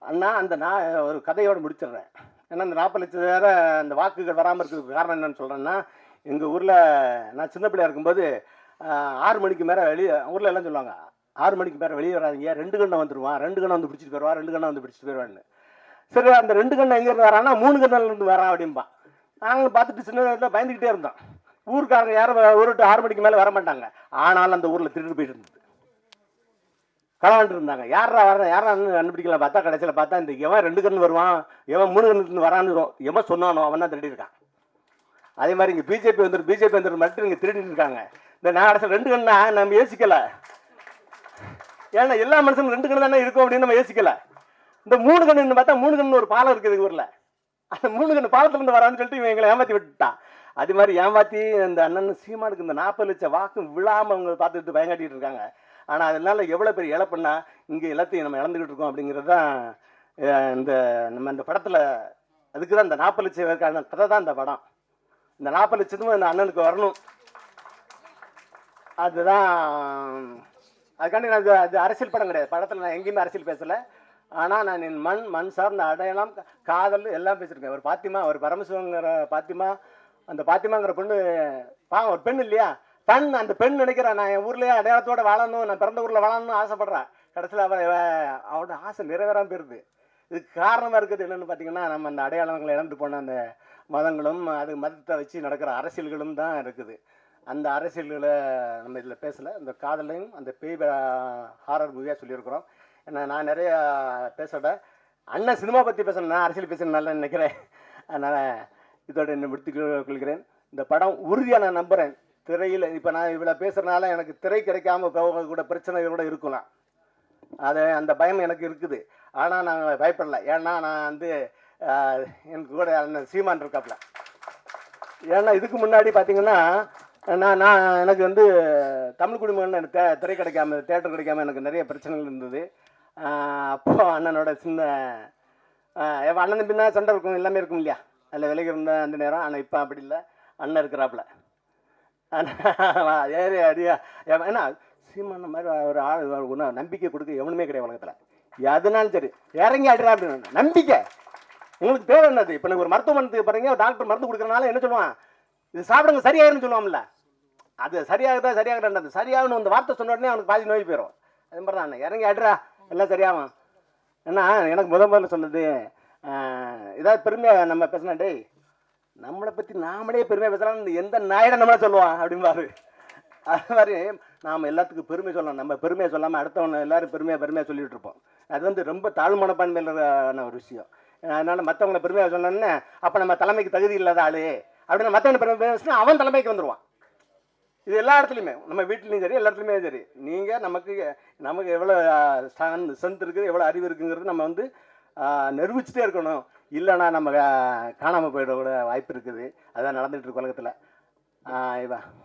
அண்ணா அந்த நான் ஒரு கதையோடு முடிச்சிடுறேன். ஏன்னா இந்த 40 லட்சம் வேற அந்த வாக்குகள் வராமல் இருக்கிறதுக்கு காரணம் என்னன்னு சொல்றேன்னா, எங்க ஊர்ல நான் சின்ன பிள்ளையா இருக்கும்போது 6 மணிக்கு மேலே வெளியே ஊர்ல எல்லாம் சொல்லுவாங்க, 6 மணிக்கு மேலே வெளியே வராதிங்க, 2 கண்ணை வந்துடுவான், 2 கண்ணை வந்து பிடிச்சிட்டு போயிடுவான், 2 கண்ணை வந்து பிடிச்சிட்டு போயிடுவான்னு. சரி அந்த 2 கண்ணை எங்கேருந்து வரான்னா 3 கண்ணில் இருந்து வரான் அப்படின்பான். நாங்களும் பார்த்துட்டு சின்ன வயசுல பயந்துக்கிட்டே இருந்தோம். ஊருக்காரங்க யாரும் ஒரு 6 மணிக்கு மேலே வர மாட்டாங்க. ஆனாலும் அந்த ஊரில் திருட்டு போயிட்டு இருந்தது, களவாண்டு இருந்தாங்க. யாரா கண்டுபிடிக்கலாம் பார்த்தா கடைசியில் பார்த்தா இந்த எவன் 2 கண்ணு வருவான், எவன் 3 கண்ணு வரான்னு எவன் சொன்னானோ அவன் தான் திருடி இருக்கான். அதே மாதிரி இங்கே பிஜேபி வந்துடும் மட்டும் இங்கே திருடிட்டு இருக்காங்க. இந்த நான் கடைசியில் 2 கண்ணா நம்ம யோசிக்கல, ஏன்னா எல்லா மனுஷனும் 2 கண்ணு தானே இருக்கும் அப்படின்னு நம்ம யோசிக்கல. இந்த 3 கண்ணுன்னு பார்த்தா 3 கண்ணு ஒரு பாலம் இருக்குது ஊரில், அந்த 3 கண்ணு பாலத்துலேருந்து வரான்னு சொல்லிட்டு இவன் எங்களை ஏமாற்றி விட்டுட்டான். அது மாதிரி ஏமாற்றி இந்த அண்ணன் சீமானுக்கு இந்த 40 லட்சம் வாக்கு விழாமல் அவங்க பார்த்துட்டு பயங்காட்டிட்டு இருக்காங்க. ஆனால் அதனால எவ்வளோ பெரிய இழப்புன்னா இங்கே எல்லாத்தையும் நம்ம இழந்துக்கிட்டு இருக்கோம் அப்படிங்கிறது தான் நம்ம இந்த படத்தில். அதுக்கு தான் இந்த 40 லட்சம் பேருக்கான கதை தான் இந்த படம். இந்த 40 லட்சத்தும் இந்த அண்ணனுக்கு வரணும், அதுதான். அதுக்காண்டி நான் அது அரசியல் படம் கிடையாது, படத்தில் நான் எங்கேயுமே அரசியல் பேசலை. ஆனால் நான் என் மண் சார்ந்த அடையாளம், காதல் எல்லாம் பேசியிருக்கேன். ஒரு பாத்திமா, ஒரு பரமசிவங்கிற பாத்திமா, அந்த பாத்திமாங்கிற பொண்ணு ஒரு பெண் இல்லையா, அந்த பெண் நினைக்கிறேன் நான் என் ஊர்லேயே அடையாளத்தோடு வாழணும், நான் பிறந்த ஊரில் வாழணும்னு ஆசைப்படுறேன். கடைசியில் அவரோட ஆசை நிறைவேறாமல் போயிருது. இதுக்கு காரணமாக இருக்குது என்னென்னு பார்த்தீங்கன்னா, நம்ம அந்த அடையாளங்களை இழந்து போன அந்த மதங்களும் அது மதத்தை வச்சு நடக்கிற அரசியல்களும் தான் இருக்குது. அந்த அரசியல்களை நம்ம இதில் பேசலை. இந்த காதலையும் அந்த பேய் ஹாரர் மூவியாக சொல்லியிருக்கிறோம். ஏன்னா நான் நிறைய பேசல, அண்ணன் சினிமா பற்றி பேசணும், நான் அரசியல் பேசணும்னால நினைக்கிறேன். அதனால் இதோட என்னை முடித்துக் கொள்கிறேன். இந்த படம் உறுதியாக நான் நம்புகிறேன். திரையில் இப்போ நான் இவ்வளோ பேசுகிறனால எனக்கு திரை கிடைக்காம போக கூட பிரச்சனைகள் கூட இருக்கலாம், அது அந்த பயம் எனக்கு இருக்குது. ஆனால் நான் பயப்படலை, ஏன்னா நான் வந்து எனக்கு கூட அண்ணன் சீமான் இருக்காப்புல. ஏன்னா இதுக்கு முன்னாடி பார்த்தீங்கன்னா நான் எனக்கு வந்து தமிழ் குடிமகன் எனக்கு திரை கிடைக்காம, தேட்டர் கிடைக்காம எனக்கு நிறைய பிரச்சனைகள் இருந்தது. அப்போ அண்ணனோட சின்ன அண்ணன் பின்னா சண்டை இருக்கும், எல்லாமே இருக்கும் இல்லையா, அதில் விலகி இருந்த அந்த நேரம். ஆனால் இப்போ அப்படி இல்லை, அண்ணன் இருக்கிறாப்புல. ஏறி அடியா. ஏன்னா சீமான மாதிரி ஒரு ஆள் ஒன்றும் நம்பிக்கை கொடுக்க எவனுமே கிடையாது உலகத்தில். எதுனாலும் சரி இறங்கி ஆடுறா அப்படின்னு நம்பிக்கை. உங்களுக்கு தேவை என்னது? இப்போ எனக்கு ஒரு மருத்துவமனைக்கு பாருங்க, டாக்டர் மருந்து கொடுக்குறனால என்ன சொல்லுவான், இது சாப்பிடுங்க சரியாயிருன்னு சொல்லுவான்ல. அது சரியாகுதா சரியாகுதான்றது சரியாகணும் அந்த வார்த்தை சொன்ன உடனே அவனுக்கு பாதி நோய் போயிடும். அது மாதிரி நான் இறங்கி ஆடுறா எல்லாம் சரியாகும். ஏன்னா எனக்கு முதல்ல சொன்னது ஏதாவது பெருமையாக நம்ம பேசினா, டேய் நம்மளை பற்றி நாமளே பெருமையாக பேசலாம், எந்த நாயிட நம்மளை சொல்லுவான் அப்படிம்பாரு. அது மாதிரி நாம் எல்லாத்துக்கும் பெருமை சொல்லலாம். நம்ம பெருமையை சொல்லாமல் அடுத்தவனை எல்லாரும் பெருமையாக சொல்லிகிட்டு இருப்போம். அது வந்து ரொம்ப தாழ்மனப்பான்மையிலான ஒரு விஷயம். அதனால் மற்றவங்களை பெருமையாக சொன்னோன்னே அப்போ நம்ம தலைமைக்கு தகுதி இல்லாத ஆளு அப்படின்னு மற்றவனை பெருமை பேசினா அவன் தலைமைக்கு வந்துடுவான். இது எல்லா இடத்துலையுமே, நம்ம வீட்லேயும் சரி எல்லா இடத்துலையுமே சரி, நீங்கள் நமக்கு எவ்வளோ ஸ்ட்ரென்த் இருக்குது, எவ்வளோ அறிவு இருக்குங்கிறது நம்ம வந்து நிரூபிச்சுட்டே இருக்கணும். இல்லைன்னா நம்ம காணாமல் போயிடக்கூட வாய்ப்பு இருக்குது. அதான் நடந்துகிட்டு இருக்கு உலகத்தில்.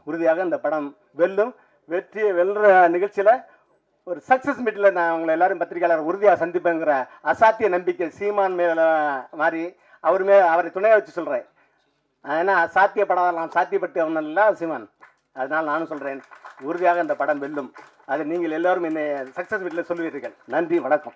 உறுதியாக இந்த படம் வெல்லும். வெல்ற நிகழ்ச்சியில் ஒரு சக்ஸஸ் மீட்டில் நான் உங்களை எல்லாரும் பத்திரிகையாளர் உறுதியாக சந்திப்பேங்கிற அசாத்திய நம்பிக்கை சீமான் மேலே மாதிரி அவரை துணையாக வச்சு சொல்கிறேன். ஏன்னா சாத்தியப்படாதலாம் சாத்தியப்பட்டு அவன் இல்லை சீமான். அதனால் நானும் சொல்கிறேன், உறுதியாக இந்த படம் வெல்லும். அதை நீங்கள் எல்லோரும் என்னை சக்ஸஸ் மீட்டில் சொல்லுவீர்கள். நன்றி, வணக்கம்.